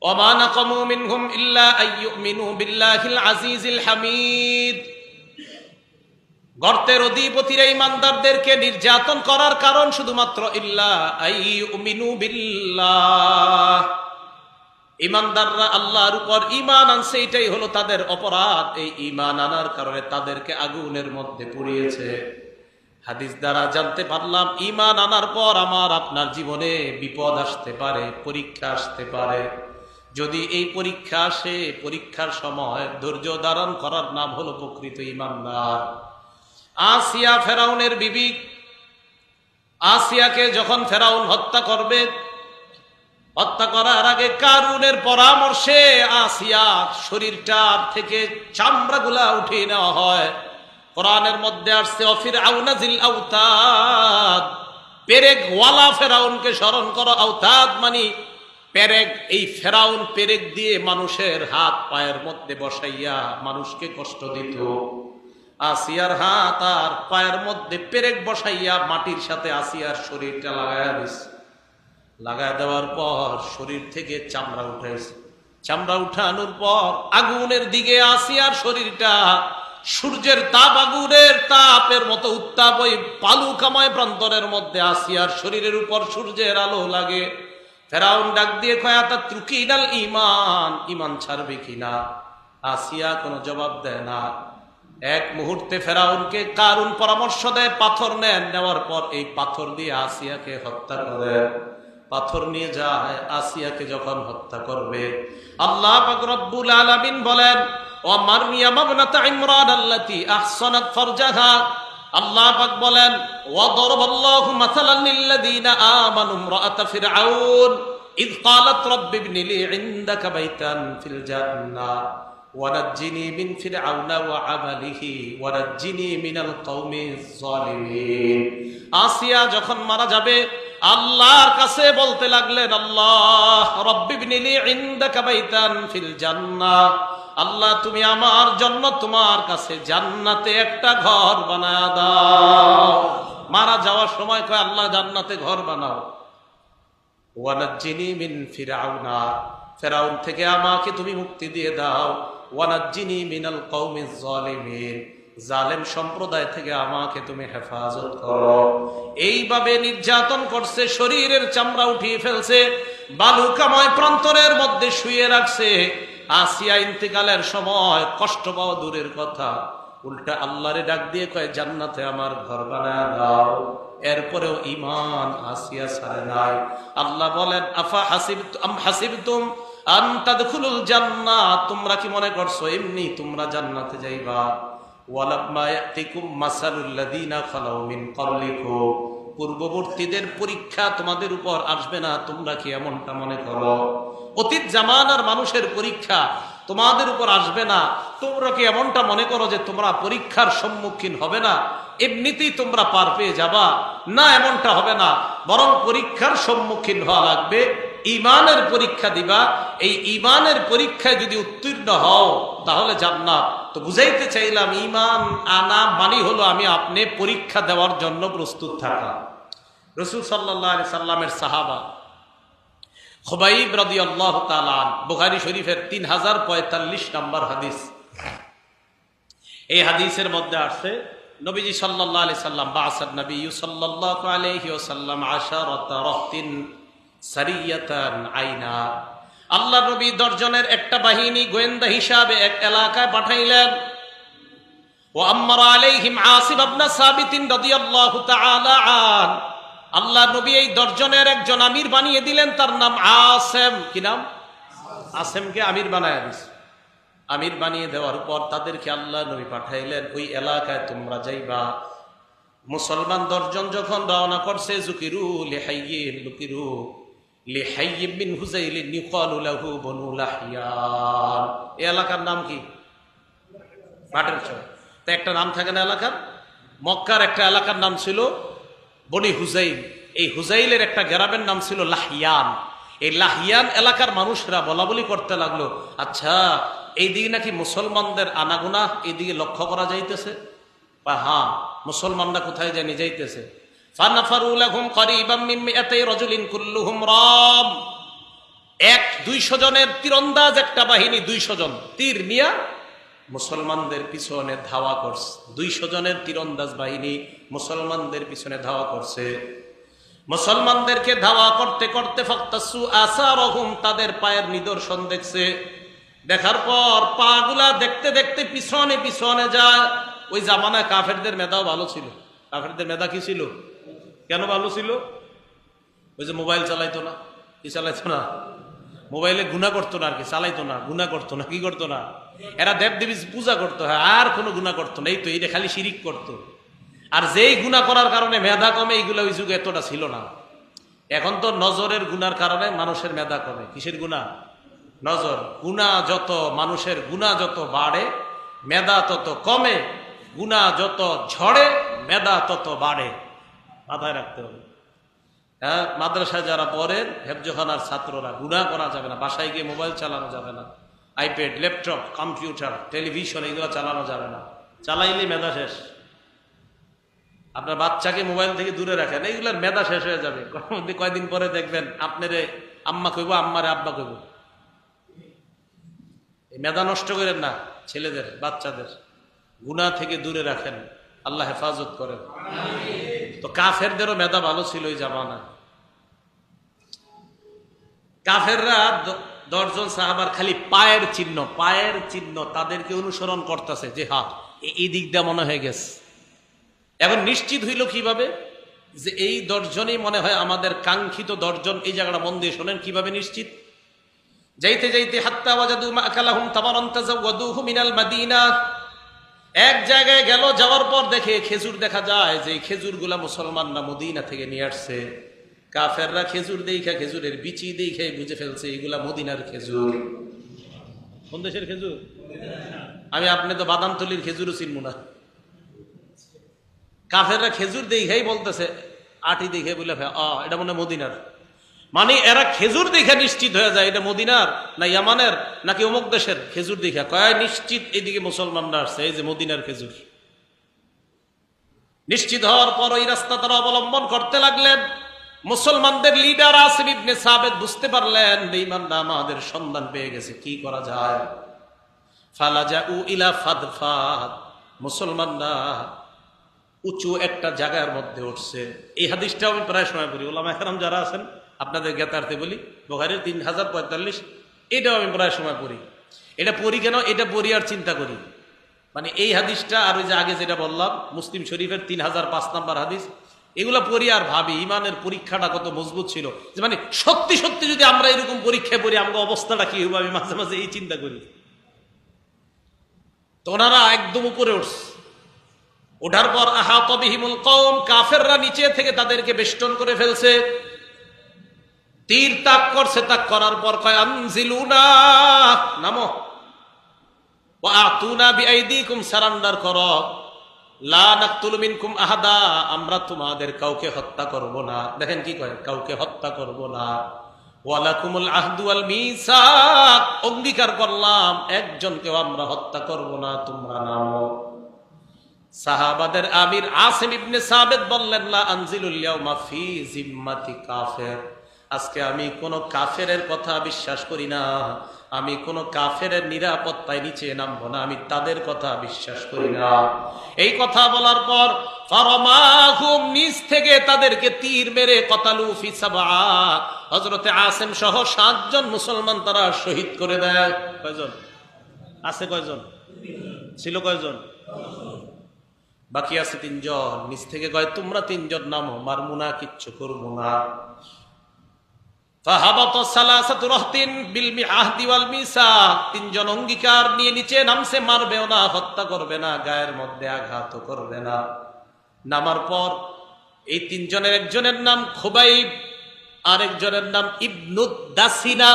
ওমা নাকামু মিনহুম ইল্লা আইয়ুমিনু বিল্লাহিল আজিজিল হামিদ, গর্তের অধিপতিরা ইমানদারদেরকে নির্যাতন করার কারণ শুধুমাত্র ইল্লা আইয়ুমিনু বিল্লাহ, ইমানদাররা আল্লাহর উপর ঈমান আনছে, এটাই হলো তাদের অপরাধ। এই ঈমান আনার কারণে তাদেরকে আগুনের মধ্যে পুড়িয়েছে। হাদিস দ্বারা জানতে পারলাম ঈমান আনার পর আমার আপনার জীবনে বিপদ আসতে পারে, পরীক্ষা আসতে পারে। যদি এই পরীক্ষা আসে, পরীক্ষার সময় ধৈর্য ধারণ করার নাম হলো প্রকৃত ঈমানদার। আসিয়া ফেরাউনের বিবি, আসিয়াকে যখন ফেরাউন হত্যা করবে, হত্যা করার আগে কারুনের পরামর্শে আসিয়া শরীরটা থেকে চামড়াগুলা উঠিয়ে নেওয়া হয়। কোরআনের মধ্যে আসছে ফিরআউনা জিল আওতাদ, পেরেক ওয়ালা ফেরাউনকে স্মরণ করো। আওতাদ মানে পেরেক। এই ফেরাউন পেরেক দিয়ে মানুষের হাত পায়ের মধ্যে বসাইয়া মানুষকে কষ্ট দিত। আসিয়ার হাত আর পায়ের মধ্যে পেরেক বসাইয়া মাটির সাথে আসিয়ার শরীরটা লাগাইয়া দিছে। লাগায় দেওয়ার পর শরীর থেকে চামড়া উঠেছে। চামড়া উঠানোর পর আগুনের দিকে আসিয়ার শরীরটা, সূর্যের তাপ আগুনের তাপের মতো উত্তাপ ওই পালুকাময় প্রান্তরের মধ্যে আসিয়ার শরীরের উপর সূর্যের আলো লাগে। ফেরাউন ডাক দিয়ে কয় আতাত্রুকিনাল ঈমান, ঈমান ছাড়বে কিনা? আসিয়া কোনো জবাব দেয় না। এক মুহূর্তে ফেরাউনকে কারুন পরামর্শ দেয় পাথর নেন, নেওয়ার পর এই পাথর দিয়ে আসিয়াকে হত্যা করে। পাথর নিয়ে যায়, আসিয়াকে যখন হত্যা করবে, আল্লাহ পাক রব্বুল আলামিন বলেন ওয়া মারইয়াম ইবনাত ইমরান আল্লাতী আহসানাত ফারজাহা। আল্লাহ পাক বলেন ওয়া দারাবাল্লাহু মাসালান লিল্লাযীনা আমানু ইমরাআত ফিরআউন ইয ক্বালাত রাব্বি ইবনি লি ইনদাকা বাইতান ফিল জান্নাহ ওয়ানাজ্জিনি মিন ফিরআউনা ওয়া আমালিহি ওয়ানাজ্জিনি মিনাল কওমিজ যালিমিন। আসিয়া যখন মারা যাবে আল্লাহর কাছে বলতে লাগলেন, আল্লাহ রাব্বিবনি লি ইনদাকা বাইতান ফিল জান্নাহ, আল্লাহ তুমি আমার জন্য তোমার কাছে জান্নাতে একটা ঘর বানায়া দাও। মারা যাওয়ার সময় কয় আল্লাহ জান্নাতে ঘর বানাও। ওয়ানাজ্জিনি মিন ফিরআউনা, ফেরাউন থেকে আমাকে তুমি মুক্তি দিয়ে দাও। ওয়ানাজ্জিনি মিনাল কওমিজ যালিমিন, জালেম সম্প্রদায় থেকে আমাকে তুমি হেফাজত করো। এইভাবে নির্যাতন করছে, শরীরের চামড়া উঠিয়ে ফেলছে, বালুকাময় প্রান্তরের মধ্যে শুয়ে রাখছে। আসিয়া ইন্তেকালের সময় কষ্ট পাওয়া দূরের কথা, উল্টা আল্লাহরে ডাক দিয়ে কয় জান্নাতে আমার ঘর বানায় দাও। এরপরেও ঈমান আসিয়া ছাড়ে নাই। আল্লাহ বলেন আফা হাসিবতুম আন তাদখুলুল জান্নাহ, তোমরা কি মনে করছো এমনি তোমরা জান্নাতে যাইবা? ওয়ালাম্মা ইয়াতিকুম মাসালুল লাযীনা খালাউ মিন ক্বাবলিকুম, পূর্ববর্তীদের পরীক্ষা তোমাদের উপর আসবে না, তোমরা কি এমনটা মনে করো? অতীত জামানার মানুষের পরীক্ষা তোমাদের উপর আসবে না, তোমরা কি এমনটা মনে করো যে তোমরা পরীক্ষার সম্মুখীন হবে না, এমনিতেই তোমরা পার পেয়ে যাবা? না, এমনটা হবে না, বরং পরীক্ষার সম্মুখীন হওয়া লাগবে। ঈমানের পরীক্ষা দিবা, এই ঈমানের পরীক্ষায় যদি উত্তীর্ণ হও তাহলে জান্নাত। তো বুঝাইতে চাইলাম ঈমান আনা মানে হলো আমি আপনি পরীক্ষা দেওয়ার জন্য প্রস্তুত থাকা। রাসূল সাল্লাল্লাহু আলাইহি সাল্লামের সাহাবা খুবাইব রাদিয়াল্লাহু তাআলা আনহু, বুখারী শরীফের 3045 নম্বর হাদিস। এই হাদিসের মধ্যে আছে নবীজি সাল্লাল্লাহু আলাইহি সাল্লাম বাআসান নবী সাল্লাল্লাহু আলাইহি ওয়াসাল্লাম আশারাতা রাহতিন সারিয়াতান আইনা, আল্লাহ নবী 10 জনের একটা বাহিনী গোয়েন্দা হিসাবে এক এলাকায় পাঠাইলেন। ওয়া আমারা আলাইহিম আসিব ইবনে সাবিত রাদিয়াল্লাহু তাআলা আন, আল্লাহ নবী এই 10 জনের একজন আমির বানিয়ে দিলেন, তার নাম আসেম। কি নাম? আসেমকে আমির বানায় দিয়েছে। আমির বানিয়ে দেওয়ার পর তাদেরকে আল্লাহ নবী পাঠাইলেন ওই এলাকায় তোমরা যাইবা। মুসলমান 10 জন যখন রওনা করছে, যুকিরু লিহাইয়িন লুকিরু লিহাইয়্যিম মিন হুযাইল ইউকালু লাহু বনু লাহইয়ান। এই এলাকার নাম কি? মাঠের চর। তো একটা নাম থাকে না এলাকার? মক্কার একটা এলাকার নাম ছিল বনি হুযাইল, এই হুযাইলের একটা গ্রামের নাম ছিল লাহইয়ান। এই লাহইয়ান এলাকার মানুষরা বলা বলি করতে লাগলো, আচ্ছা এইদিকে নাকি মুসলমানদের আনাগোনা এইদিকে লক্ষ্য করা যাইতেছে। হ্যাঁ, মুসলমানরা কোথায় জানি যাইতেছে। ফানাফারু লাহুম করিবাম মিন মিআতাই রাজুলিন কুল্লুহুম রাম, 200 জনের তীরন্দাজ একটা বাহিনী, 200 জন তীর নিয়ে মুসলমানদের পিছনে ধাওয়া করছে। 200 জনের তীরন্দাজ বাহিনী মুসলমানদের পিছনে ধাওয়া করছে। মুসলমানদেরকে ধাওয়া করতে করতে ফাক্তাসু আসারহুম, তাদের পায়ের নিদর্শন দেখছে। দেখার পর পাগুলা দেখতে দেখতে পিছনে পিছনে যায়। ওই জামানায় কাফেরদের মেধাও ভালো ছিল। কাফেরদের মেধা কি ছিল? কেন ভালো ছিল? ওই যে মোবাইল চালাইতো না, কি চালাইতো না? মোবাইলে গুনাহ করতো না, আর কি চালাইতো না, গুনাহ করতো না। কি করতো না? এরা দেবদেবী পূজা করতো, হ্যাঁ, আর কোনো গুনাহ করতো না। এই তো এটা খালি শিরিক করতো। আর যেই গুনাহ করার কারণে মেধা কমে, এইগুলো ওই যুগে এতটা ছিল না। এখন তো নজরের গুনার কারণে মানুষের মেধা কমে। কিসের গুনাহ? নজর। গুনাহ যত, মানুষের গুনাহ যত বাড়ে মেধা তত কমে, গুনাহ যত ঝড়ে মেধা তত বাড়ে। মাথায় রাখতে হবে। হ্যাঁ, মাদ্রাসায় যারা পড়েন, হেফজখানার ছাত্ররা, গুনাহ করা যাবে না, বাসায় গিয়ে মোবাইল চালানো যাবে না, আইপ্যাড, ল্যাপটপ, কম্পিউটার, টেলিভিশন এগুলো চালানো যাবে না। চালাইলে মেধা শেষ। আপনার বাচ্চাকে মোবাইল থেকে দূরে রাখেন, এইগুলোর মেধা শেষ হয়ে যাবে। কয়দিন পরে দেখবেন আপনারে আম্মা কইব, আম্মারে আব্বা কইব। এই মেধা নষ্ট করেন না ছেলেদের, বাচ্চাদের। গুনাহ থেকে দূরে রাখেন, আল্লাহ হেফাজত করেন। তো কাফেরদেরও মেধা ভালো ছিল ওই জামানায়। কাফেররা 10 জন সাহাবার খালি পায়ের চিহ্ন তাদেরকে অনুসরণ করতেছে, যে হ্যাঁ এই দিক দিয়ে মনে হয়ে গেছে। এখন নিশ্চিত হইল কিভাবে যে এই 10 জনই মনে হয় আমাদের কাঙ্ক্ষিত 10 জন। এই জায়গাটা মন দিয়ে শোনেন কিভাবে নিশ্চিত। যাইতে যাইতে হাত্তা ওয়াজাদু মাআকালাহুম তামারান তাযাওয়াদুহু মিনাল মাদিনা, এক জায়গায় গেল, যাওয়ার পর দেখে খেজুর দেখা যায়, যে খেজুরগুলা মুসলমানরা মদিনা থেকে নিয়ে আসছে। কাফেররা খেজুর দেখা, খেজুরের বিচি দেখে বুঝে ফেলছে এগুলা মদিনার খেজুর। কোন দেশের খেজুর? আমি আপনি তো বাদামতলির খেজুরও চিনব না। কাফেররা খেজুর দেখেই বলতেছে, আটি দেখে বলে এটা মনে হয় মদিনার। মানে এরা খেজুর দেখে নিশ্চিত হয়ে যায় এটা মদিনার না ইয়ামানের নাকি অমুক দেশের। খেজুর দেখে কয় নিশ্চিত এইদিকে মুসলমানরা আসছে, এই যে মদিনার খেজুর। নিশ্চিত হওয়ার পর ওই রাস্তা তারা অবলম্বন করতে লাগলেন। মুসলমানদের লিডার আসিম ইবনে সাবেত বুঝতে পারলেন বেঈমানরা আমাদের সন্ধান পেয়ে গেছে, কি করা যায়। ফালাজাউ ইলা ফাদফাদ, মুসলমানরা উঁচু একটা জায়গার মধ্যে উঠছে। এই হাদিসটাও আমি প্রায় সময় পড়ি, ওলামা একরাম যারা আছেন আপনাদের জ্ঞাতার্থে বলি, বুখারীর 3045, এটাও আমি প্রায় সময় পড়ি। এটা পড়ি কেন? এটা পড়ি আর চিন্তা করি, মানে এই হাদিসটা আর ওই যে আগে যেটা বললাম মুসলিম শরীফের 3005 নম্বর হাদিস, এগুলো পড়ি আর ভাবি ইমানের পরীক্ষাটা কত মজবুত ছিল। যে মানে সত্যি সত্যি যদি আমরা এরকম পরীক্ষায় পড়ি আমাকে অবস্থাটা কি হবে, আমি মাঝে মাঝে এই চিন্তা করি। তো ওনারা একদম উপরে উঠছে। ওঠার পর আহাতা বিহিমুল কওম, কাফেররা নিচে থেকে তাদেরকে বেষ্টন করে ফেলছে। তীর তাক করছে, তাক করার পর কয় আনজিলুনা, নামো, ওয়া আতুনা বিআইদিকুম, সারেন্ডার করো, লা নাকতুলু মিনকুম আহাদা, আমরা তোমাদের কাউকে হত্যা করব না। দেখেন কি কয়, কাউকে হত্যা করব না। ওয়ালাকুমুল আহদু ওয়াল মিসাক, অঙ্গীকার করলাম একজনকেও আমরা হত্যা করব না, তোমরা নামো। সাহাবাদের আমির আসিম ইবনে সাবেত বললেন, লা আনজিলুল ইয়াউমা ফি জিম্মাতি কাফির, আজকে আমি কোন কাফেরের কথা বিশ্বাস করি না, আমি কোন কাফেরের নিরাপত্তায় নিচে নামবো না, আমি তাদের কথা বিশ্বাস করি না। এই কথা বলার পর ফারামাহুম, নিচ থেকে তাদেরকে তীর মেরে কতালু ফি সাবআ, হযরতে আসিম সহ 7 জন মুসলমান তারা শহীদ করে দেয়। কয়জন আছে? কয়জন ছিল? কয়জন? বাকি আছে 3 জন। নিচ থেকে কয় তোমরা 3 জন নামো, মারমু না, কিচ্ছু করবো না। ফাহাবাত সালাসাতু রাহতিন বিল মিআহদি ওয়াল মিসাক, 3 জন অঙ্গীকার নিয়ে নিচে নামছে, মারবেও না, হত্যা করবে না, গায়ের মধ্যে আঘাত করবে না। নামার পর এই 3 জনের একজনের নাম খুবাইব, আরেকজনের নাম ইবনুদ দাসিনা,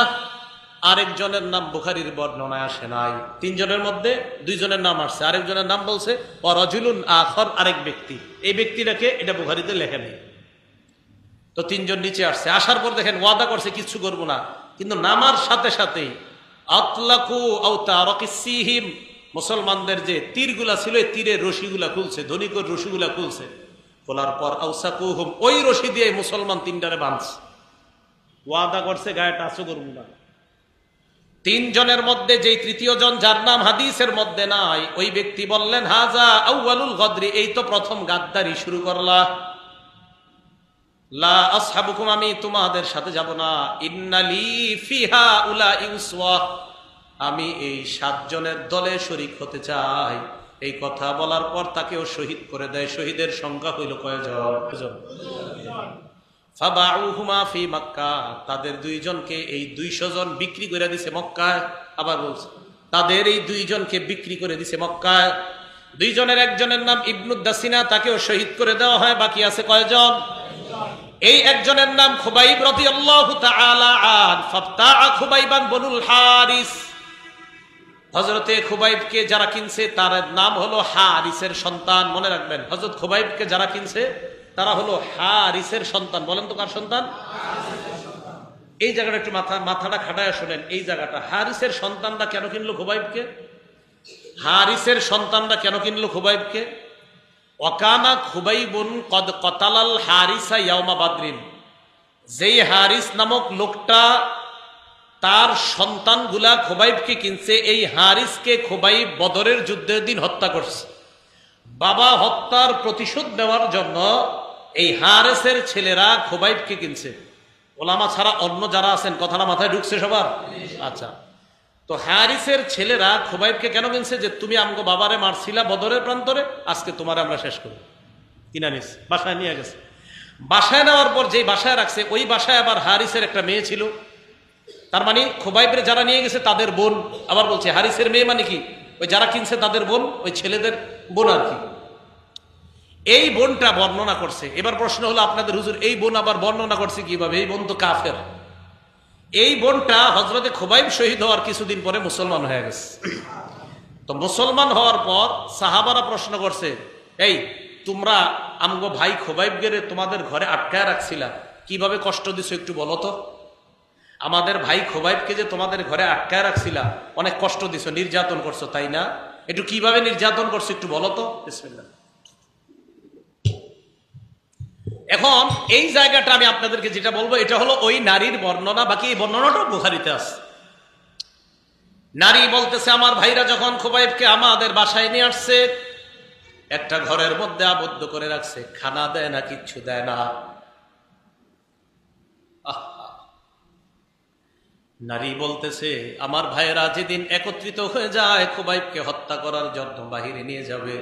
আরেকজনের নাম বুখারীর বর্ণনায় আসে নাই। 3 জনের মধ্যে 2 জনের নাম আসছে, আরেকজনের নাম বলছে ওয়ারাজুলুন আখর, আরেক ব্যক্তি। এই ব্যক্তিটাকে এটা বুখারীতে লেখা নেই। তো 3 জন নিচে আসছে, আসার পর দেখেন ওয়াদা করছে কিচ্ছু করবো না, কিন্তু নামার সাথে সাথেই আতলাকু আও তারাকিসিহিম, মুসলমানদের যে তীরগুলা ছিল এই তীরের রশিগুলা খুলছে, ধনিকর রশিগুলা খুলছে। খোলার পর আউসাকুহুম, ওই রশি দিয়ে মুসলমান 3টারে বাঁধছে। ওয়াদা করছে গায়ে টাচও করবো না। 3 জনের মধ্যে যেই 3য় জন, যার নাম হাদিসের মধ্যে নাই, ওই ব্যক্তি বললেন হাজা আউয়ালুল গদরি, এই তো প্রথম গাদ্দারি শুরু করলা। লা আসহাবুকুম, আমি তোমাদের সাথে যাব না। ইন্নালি ফিহা উলাই উসওয়া, আমি এই 7 জনের দলে শরীক হতে চাই। এই কথা বলার পর তাকেও শহীদ করে দেয়। শহীদের সংখ্যা হইল কয়জন? ফাবাউহুমা ফি মক্কা, তাদের 2 জনকে এই 200 জন বিক্রি করে দিছে মক্কায়। আবার বলছে তাদের এই 2 জনকে বিক্রি করে দিছে মক্কায়। 2 জনের একজনের নাম ইবনুদ দাসিনা, তাকেও শহীদ করে দেওয়া হয়। বাকি আছে কয়জন? এই একজনের নাম খুবাইব রাদিয়াল্লাহু তাআলা আন, ফাবতাআ খুবাইবান বনুল হারিস। হযরতে খুবাইবকে যারা কিনছে তার নাম হলো হারিসের সন্তান। মনে রাখবেন, হযরত খুবাইবকে যারা কিনছে তারা হলো হারিসের সন্তান। বলেন তো কার সন্তান? এই জায়গাটা একটু মাথাটা খাটায় শুনেন। এই জায়গাটা, হারিসের সন্তানরা কেন কিনলো খুবাইবকে? হারিসের সন্তানরা কেন কিনলো খুবাইবকে? ওয়াকানা খুবাইবুন কদ কতালাল হারিসা ইয়াউমা বাদরিন, যেই হারিস নামক লোকটা তার সন্তানগুলা খুবাইবকে কিনছে, এই হারিসকে খুবাইব বদরের যুদ্ধের দিন হত্যা করছে। বাবা হত্যার প্রতিশোধ নেওয়ার জন্য এই হারিসের ছেলেরা খুবাইবকে কিনছে। ওলামা ছাড়া অন্য যারা আছেন, কথাটা মাথায় ঢুকছে সবার? আচ্ছা, তো হারিসের ছেলেরা খুবাইবকে কেন কিনছে? যে তুমি আমগো বাবারে মারছিলা বদরের প্রান্তরে, আজকে তোমারে আমরা শেষ করব। কিনা নিস, বাসায় নিয়ে গেছে। বাসায় নেওয়ার পর যেই বাসায় রাখছে, ওই বাসায় আবার হারিসের একটা মেয়ে ছিল। তার মানে খুবাইবের যারা নিয়ে গেছে তাদের বোন। আবার বলছে হারিসের মেয়ে মানে কি? ওই যারা কিনছে তাদের বোন, ওই ছেলেদের বোন আর কি। এই বোনটা বর্ণনা করছে। এবার প্রশ্ন হলো আপনাদের, হুজুর এই বোন আবার বর্ণনা করছে কিভাবে? এই বোন তো কাফের। এই বোনটা হযরতে খুবাইব শহীদ হওয়ার কিছুদিন পরে মুসলমান হয়ে গেছে। তো মুসলমান হওয়ার পর সাহাবারা প্রশ্ন করছে, এই তোমরা আমগো ভাই খুবাইব গেরে তোমাদের ঘরে আটকায় রাখছিলা, কিভাবে কষ্ট দিছো একটু বলো তো। আমাদের ভাই খুবাইবকে যে তোমাদের ঘরে আটকায় রাখছিলা, অনেক কষ্ট দিছো, নির্যাতন করছো, তাই না? একটু কিভাবে নির্যাতন করছো একটু বলো তো। বিসমিল্লাহ। এখন এই জায়গাটা আমি আপনাদেরকে যেটা বলবো, এটা হলো ওই নারীর বর্ণনা। বাকি এই বর্ণনাটা বুখারীতে আছে। নারী বলতেছে, আমার ভাইরা যখন খুবাইবকে আমাদের বাসায় নিয়ে আসছে, একটা ঘরের মধ্যে আবদ্ধ করে রাখছে, খানা দেয় না, কিচ্ছু দেয় না। নারী বলতেছে, আমার ভাইয়েরা যেদিন একত্রিত হয়ে যায় খুবাইবকে হত্যা করার জন্য বাহিরে নিয়ে যাবে,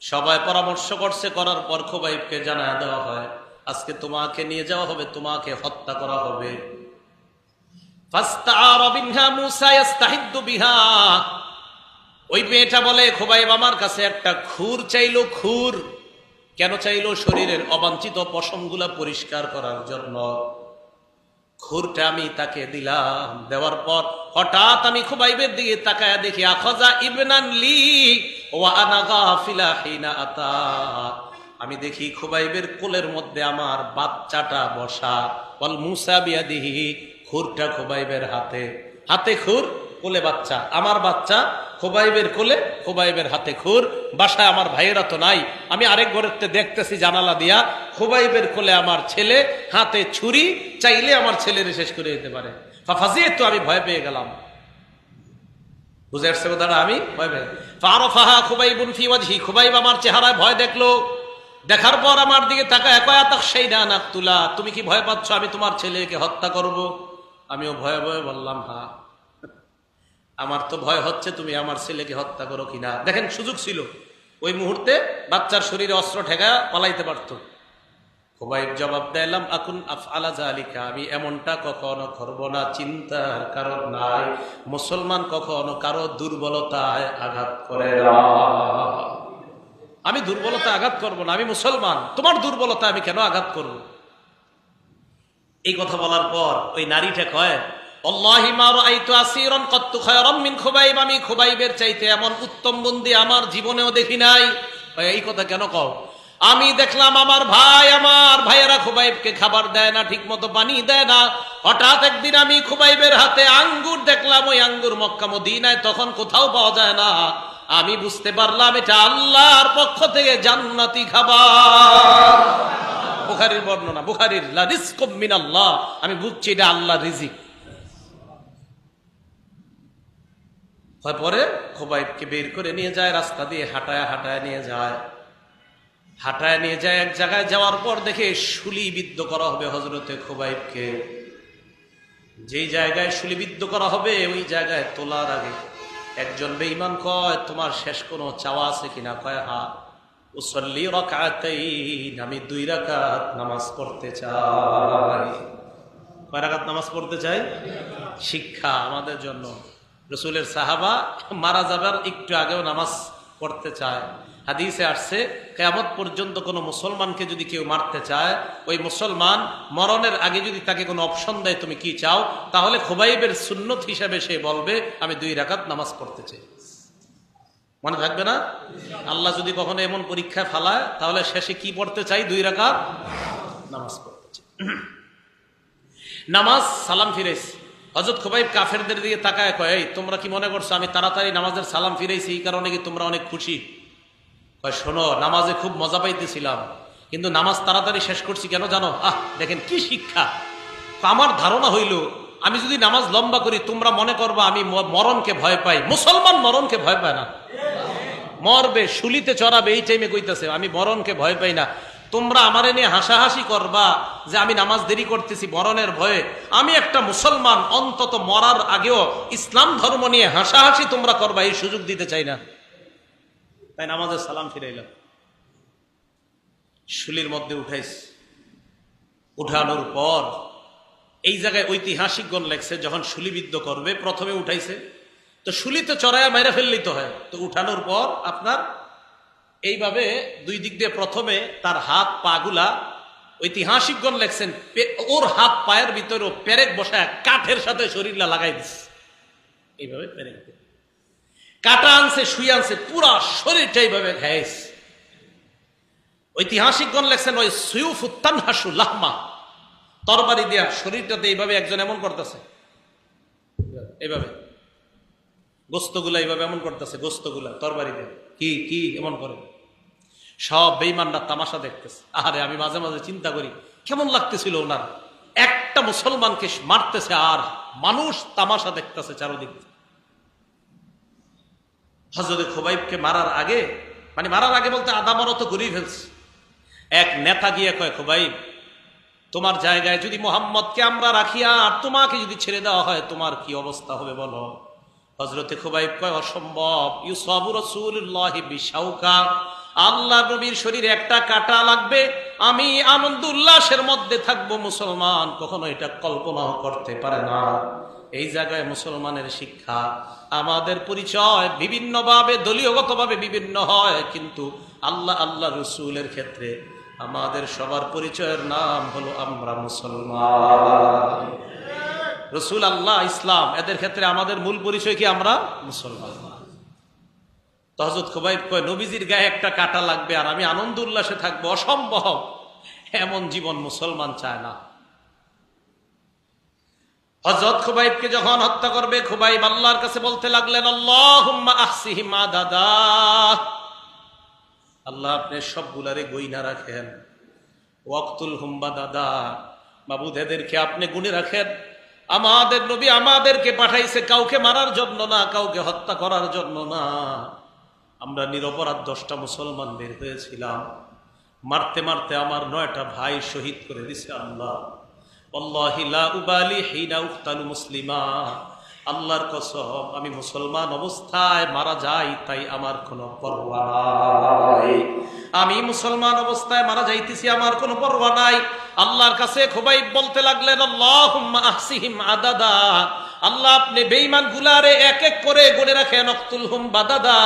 সবাই পরামর্শ করছে, করার পর খুবাইবকে জানায় দেওয়া হয়, আজকে তোমাকে নিয়ে যাওয়া হবে, তোমাকে হত্যা করা হবে। ওই মেয়েটা বলে, খুবাইব আমার কাছে একটা খুর চাইলো। খুর কেন চাইলো? শরীরের অবাঞ্ছিত পশমগুলা পরিষ্কার করার জন্য। খুরটা আমি তাকে দিলাম। দেওয়ার পর হঠাৎ আমি খুবাইবের দিকে তাকায়া দেখি, আখাযা ইবনান লি ওয়া আনা গাফিলা হিনা আতা, আমি দেখি খুবাইবের কোলের মধ্যে আমার বাচ্চাটা বসা। ওয়াল মুসা বিয়াদিহি, খুরটা খুবাইবের হাতে। হাতে খুর, কোলে বাচ্চা। আমার বাচ্চা খুবাইবের কোলে, খুবাইবের হাতে খুর। বাসায় আমার ভাইয়েরা তো নাই। আমি আরেক ঘরেতে দেখতেছি জানালা দিয়া, খুবাইবের কোলে আমার ছেলে, হাতে ছুরি, চাইলে আমার ছেলের শেষ করে দিতে পারে। ফাফাজিয়াতু, আমি ভয় পেয়ে গেলাম। বুঝে আসছে কথাটা? আমি ভয় পেয়ে। ফারাফাহা খুবাইবুন ফি ওয়াজহি, খুবাইব আমার চেহারায় ভয় দেখলো। দেখার পর আমার দিকে তাকায়, আতাখশাইনা নাকতুলা, তুমি কি ভয় পাচ্ছ আমি তোমার ছেলেকে হত্যা করব? আমিও ভয়ে ভয়ে বললাম, হ্যাঁ আমার তো ভয় হচ্ছে তুমি আমার ছেলেকে হত্যা করো কিনা। দেখেন, সুযোগ ছিল ওই মুহূর্তে, বাচ্চার শরীরে অস্ত্র ঠেকা পালাইতে পারত। খুবাইব জবাব দিলাম, আকুন আফআলা যালিকা, আমি এমনটা কখনো করব না, চিন্তার কারণ নাই। মুসলমান কখনো কারো দুর্বলতায় আঘাত করে না। আমি দুর্বলতা আঘাত করব না, আমি মুসলমান, তোমার দুর্বলতা আমি কেন আঘাত করব? এই কথা বলার পর ওই নারীটা কয়, আল্লাহি মা রাআইতু আসীরান কাত্তু খায়রাম মিন খুবাইব, আমি খুবাইবের চাইতে এমন উত্তম বন্দী আমার জীবনেও দেখি নাই। এই কথা কেন কও? আমি দেখলাম আমার ভাইয়েরা খুবাইবকে খাবার দেয় না, ঠিক মতো পানি দেয় না। হঠাৎ একদিন আমি খুবাইবের হাতে আঙ্গুর দেখলাম, ওই আঙ্গুর মক্কা মদিনায় তখন কোথাও পাওয়া যায় না। আমি বুঝতে পারলাম এটা আল্লাহর পক্ষ থেকে জান্নাতি খাবার। বুখারীর বর্ণনা, বুখারীর লা রিজকুম মিনাল্লাহ, আমি বুঝছি এটা আল্লাহর রিজিক। পরে খুবাইবকে বের করে নিয়ে যায়, রাস্তা দিয়ে হাঁটায় হাঁটায় নিয়ে যায়। হাঁটায় নিয়ে যায় এক জায়গায়, যাওয়ার পর দেখে শুলিবিদ্ধ করা হবে হযরতে খুবাইবকে। যেই জায়গায় শুলিবিদ্ধ করা হবে ওই জায়গায় তোলার আগে একজন বেঈমান কয়, তোমার শেষ কোনো চাওয়া আছে কিনা? কয়, হ্যাঁ, উসল্লি রাকাতাইন, আমি 2 রাকাত নামাজ পড়তে চাই। কয় রাকাত নামাজ পড়তে চাই? শিক্ষা আমাদের জন্য। রাসূলের সাহাবা মারা যাবার একটু আগেও নামাজ পড়তে চায়। হাদিসে আসছে, কিয়ামত পর্যন্ত কোনো মুসলমানকে যদি কেউ মারতে চায়, ওই মুসলমান মরণের আগে যদি তাকে কোনো অপশন দেয় তুমি কি চাও, তাহলে খুবাইবের সুন্নত হিসাবে সে বলবে আমি 2 রাকাত নামাজ পড়তে চাই। মনে থাকবে না? আল্লাহ যদি কখনো এমন পরীক্ষায় ফালায়, তাহলে শেষে কি পড়তে চাই? 2 রাকাত নামাজ পড়তে চাই। নামাজ সালাম ফিরাইছি। হযরত খুবাইব কাফেরদের দিকে তাকায় কয়, এই তোমরা কি মনে করছো আমি তাড়াতাড়ি নামাজের সালাম ফিরাইছি এই কারণে কি তোমরা অনেক খুশি? কয়, শোনো, নামাজে খুব মজা পাইতেছিলাম, কিন্তু নামাজ তাড়াতাড়ি শেষ করছি কেন জানো? দেখেন কি শিক্ষা। আমার ধারণা হইল আমি যদি নামাজ লম্বা করি তোমরা মনে করবা আমি মরণকে ভয় পাই। মুসলমান মরণকে ভয় পায় না, মরবে, শুলিতে চড়াবে, এই টাইমে কইতেছে আমি মরণকে ভয় পাই না। তোমরা আমারে নিয়ে হাসাহাসি করবা যে আমি নামাজ দেরি করতেছি মরণের ভয়ে। আমি একটা মুসলমান, অন্তত মরার আগেও ইসলাম ধর্ম নিয়ে হাসাহাসি তোমরা করবা, এই সুযোগ দিতে চাই না। তাই নামাজের সালাম ফিরাইলাম। শুলির মধ্যে উঠাইস, উঠানোর পর এই জায়গায় ঐতিহাসিকগণ লেখছে যখন শুলিবিদ্ধ করবে প্রথমে উঠাইছে, তো শুলিতে চড়াইয়া মাইরা ফেললেই তো হয়। তো উঠানোর পর আপনার এইভাবে 2 দিক দিয়ে প্রথমে তার হাত পা গুলা, ঐতিহাসিকগণ লেখছেন ওর হাত পায়ের ভিতরেও পেরেক বসায় কাঠের সাথে শরীরটা লাগাই দিচ্ছে। এইভাবে পেরেক কাটা আনছে, শুই আনছে, পুরা শরীরটা এইভাবে ঘাইছে। ঐতিহাসিকগণ লেখছেন ওই সুয়ুফু তানহাসু লাহমা, তরবারি দেয়া শরীরটাতে এইভাবে একজন এমন করতেছে, এইভাবে গোস্তগুলা এইভাবে এমন করতেছে, গোস্তগুলা তরবারি দেয়া কি কি এমন করে। সব বেঈমানরা তামাশা দেখতেছে। আরে আমি মাঝে মাঝে চিন্তা করি কেমন লাগতেছিল ওনার, একটা মুসলমানকে মারতেছে আর মানুষ তামাশা দেখতেছে চারদিক। হযরত খুবাইবকে মারার আগে, মানে মারার আগে বলতে আধা মরা তো ঘুরিয়ে ফেলছে, এক নেতা গিয়ে কয়, খুবাইব তোমার জায়গায় যদি মুহাম্মদকে আমরা রাখিয়া আর তোমাকে যদি ছেড়ে দেওয়া হয় তোমার কি অবস্থা হবে বলো। হযরতে খুবাইব কয়, অসম্ভব, ইউসাবু রাসূলুল্লাহি বিশাউকা, আল্লাহ নবীর শরীরে একটা কাটা লাগবে, আমি আনন্দ উল্লাসের মধ্যে থাকবো, মুসলমান কখনো এটা কল্পনাও করতে পারে না। এই জায়গায় মুসলমানের শিক্ষা, আমাদের পরিচয় বিভিন্নভাবে দলীয়গতভাবে বিভিন্ন হয়, কিন্তু আল্লাহ আল্লাহ রসুলের ক্ষেত্রে আমাদের সবার পরিচয়ের নাম হলো আমরা মুসলমান। রসুল, আল্লাহ, ইসলাম, এদের ক্ষেত্রে আমাদের মূল পরিচয় কি? আমরা মুসলমান। হযরত খুবাইব কয়, নবীজির গায়ে একটা কাটা লাগবে আর আমি আনন্দ উল্লাসে থাকবো, অসম্ভব, এমন জীবন মুসলমান চায় না। হযরত খুবাইবকে যখন হত্যা করবে, খুবাইব আল্লাহর কাছে বলতে লাগলেন, আল্লাহুম্মা আহসিহিম আদাদা, আল্লাহ আপনি সবগুলারে গইনা রাখেন, ওয়াক্তুল হুম্বা দাদা, মাবুদ এদেরকে আপনি গুণে রাখেন। আমাদের নবী আমাদেরকে পাঠাইছে কাউকে মারার জন্য না, কাউকে হত্যা করার জন্য না। আমরা নিরপরাধ 10টা মুসলমান বের হয়েছিলাম, মারতে মারতে আমার 9টা ভাই শহীদ করে দিছে আল্লাহ। ওয়াল্লাহি লা উবালি হিনা উক্তালু মুসলিমা, আল্লাহর কসম আমি মুসলমান অবস্থায় মারা যাই তাই আমার কোনো পরোয়া নাই। আমি মুসলমান অবস্থায় মারা যাইতেছি, আমার কোনো পরোয়া নাই। আল্লাহর কাছে খুবাইব বলতে লাগলেন, আল্লাহুম্মা আহসিহিম আদাদা, আল্লাহ আপনি বেঈমান গুলারে এক এক করে গুনে রাখেন, ওয়াক্তুলহুম বাদাদা,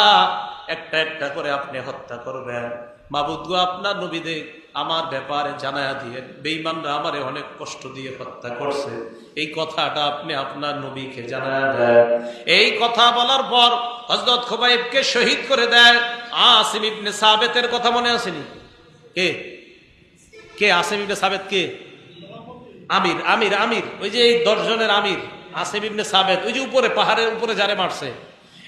একটা একটা করে আপনি হত্যা করবেন। মাবুদ গো, আপনার নবীদের আমার ব্যাপারে জানায়া দিয়ে, বেঈমানরা আমারে অনেক কষ্ট দিয়ে হত্যা করছে, এই কথাটা আপনি আপনার নবীকে জানায়া দেন। এই কথা বলার পর হযরত খুবাইবকে শহীদ করে দেয়। আসিম ইবনে সাবেতের কথা মনে আসেনি? কে কে আসিম ইবনে সাবেত? কে? আমির, আমির, আমির, ওই যে এই 10 জনের আমির আসিম ইবনে সাবেত, ওই যে উপরে পাহাড়ের উপরে যারে মারছে।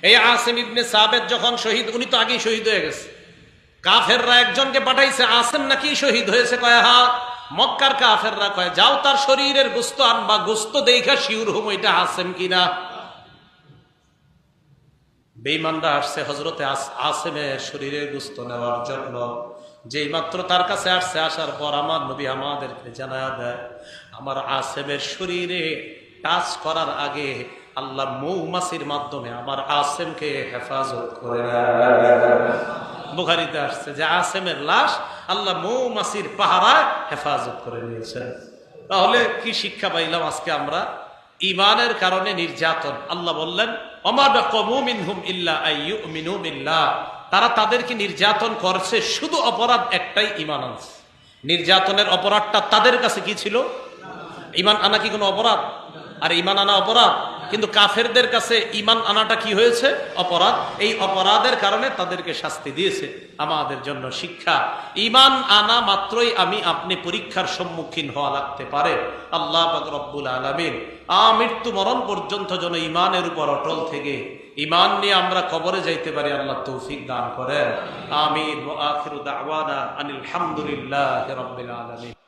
এই আসিম ইবনে সাবেত যখন শহীদ, উনি তো আগেই শহীদ হয়ে গেছে, কাফেররা একজনকে পাঠাইছে, আসেম নাকি শহীদ হয়েছে? কয় হ্যাঁ। মক্কার কাফেররা কয়, যাও তার শরীরের গোস্ত আনবা, গোস্ত দেখা শিউর হুম এটা আসেম কিনা। বেঈমানরা আসছে হযরতে আসেমের শরীরের গোস্ত নেওয়ার জন্য। যেই মাত্র তার কাছে আসছে, আসার পর আমার নবী আমাদেরকে জানায়া দেয়, আমার আসেমের শরীরে টাচ করার আগে আল্লাহ মৌমাছির মাধ্যমে আমার আসেমকে হেফাজত করে নেয়। বুখারীতে আসছে যে আসেমের লাশ আল্লাহ মৌমাছির পাহারায় হেফাজত করে নিয়েছেন। তাহলে কি শিক্ষা পাইলাম আজকে আমরা? ইমানের কারণে নির্যাতন, আল্লাহ বললেন ওমা নাকমু মিনহুম ইল্লা আইয়ুমিনু বিল্লাহ, তারা তাদেরকে নির্যাতন করছে শুধু অপরাধ একটাই, ঈমান আনছে। নির্যাতনের অপরাধটা তাদের কাছে কি ছিল? ঈমান আনা কি কোনো অপরাধ? আর ঈমান আনা অপরাধ, কিন্তু কাফেরদের কাছে ঈমান আনাটা কি হয়েছে? অপরাধ। এই অপরাধের কারণে তাদেরকে শাস্তি দিয়েছে। আমাদের জন্য শিক্ষা, ঈমান আনা মাত্রই আমি আপনি পরীক্ষার সম্মুখীন হওয়া লাগতে পারে। আল্লাহ পাক রব্বুল আলামিন মৃত্যু মরণ পর্যন্ত যেন ঈমানের উপর অটল থেকে ঈমান নিয়ে আমরা কবরে যাইতে পারি, আল্লাহ তৌফিক দান করেন। আমিন। ওয়া আখিরু দাওয়ানা আনিল হামদুলিল্লাহি রাব্বিল আলামিন।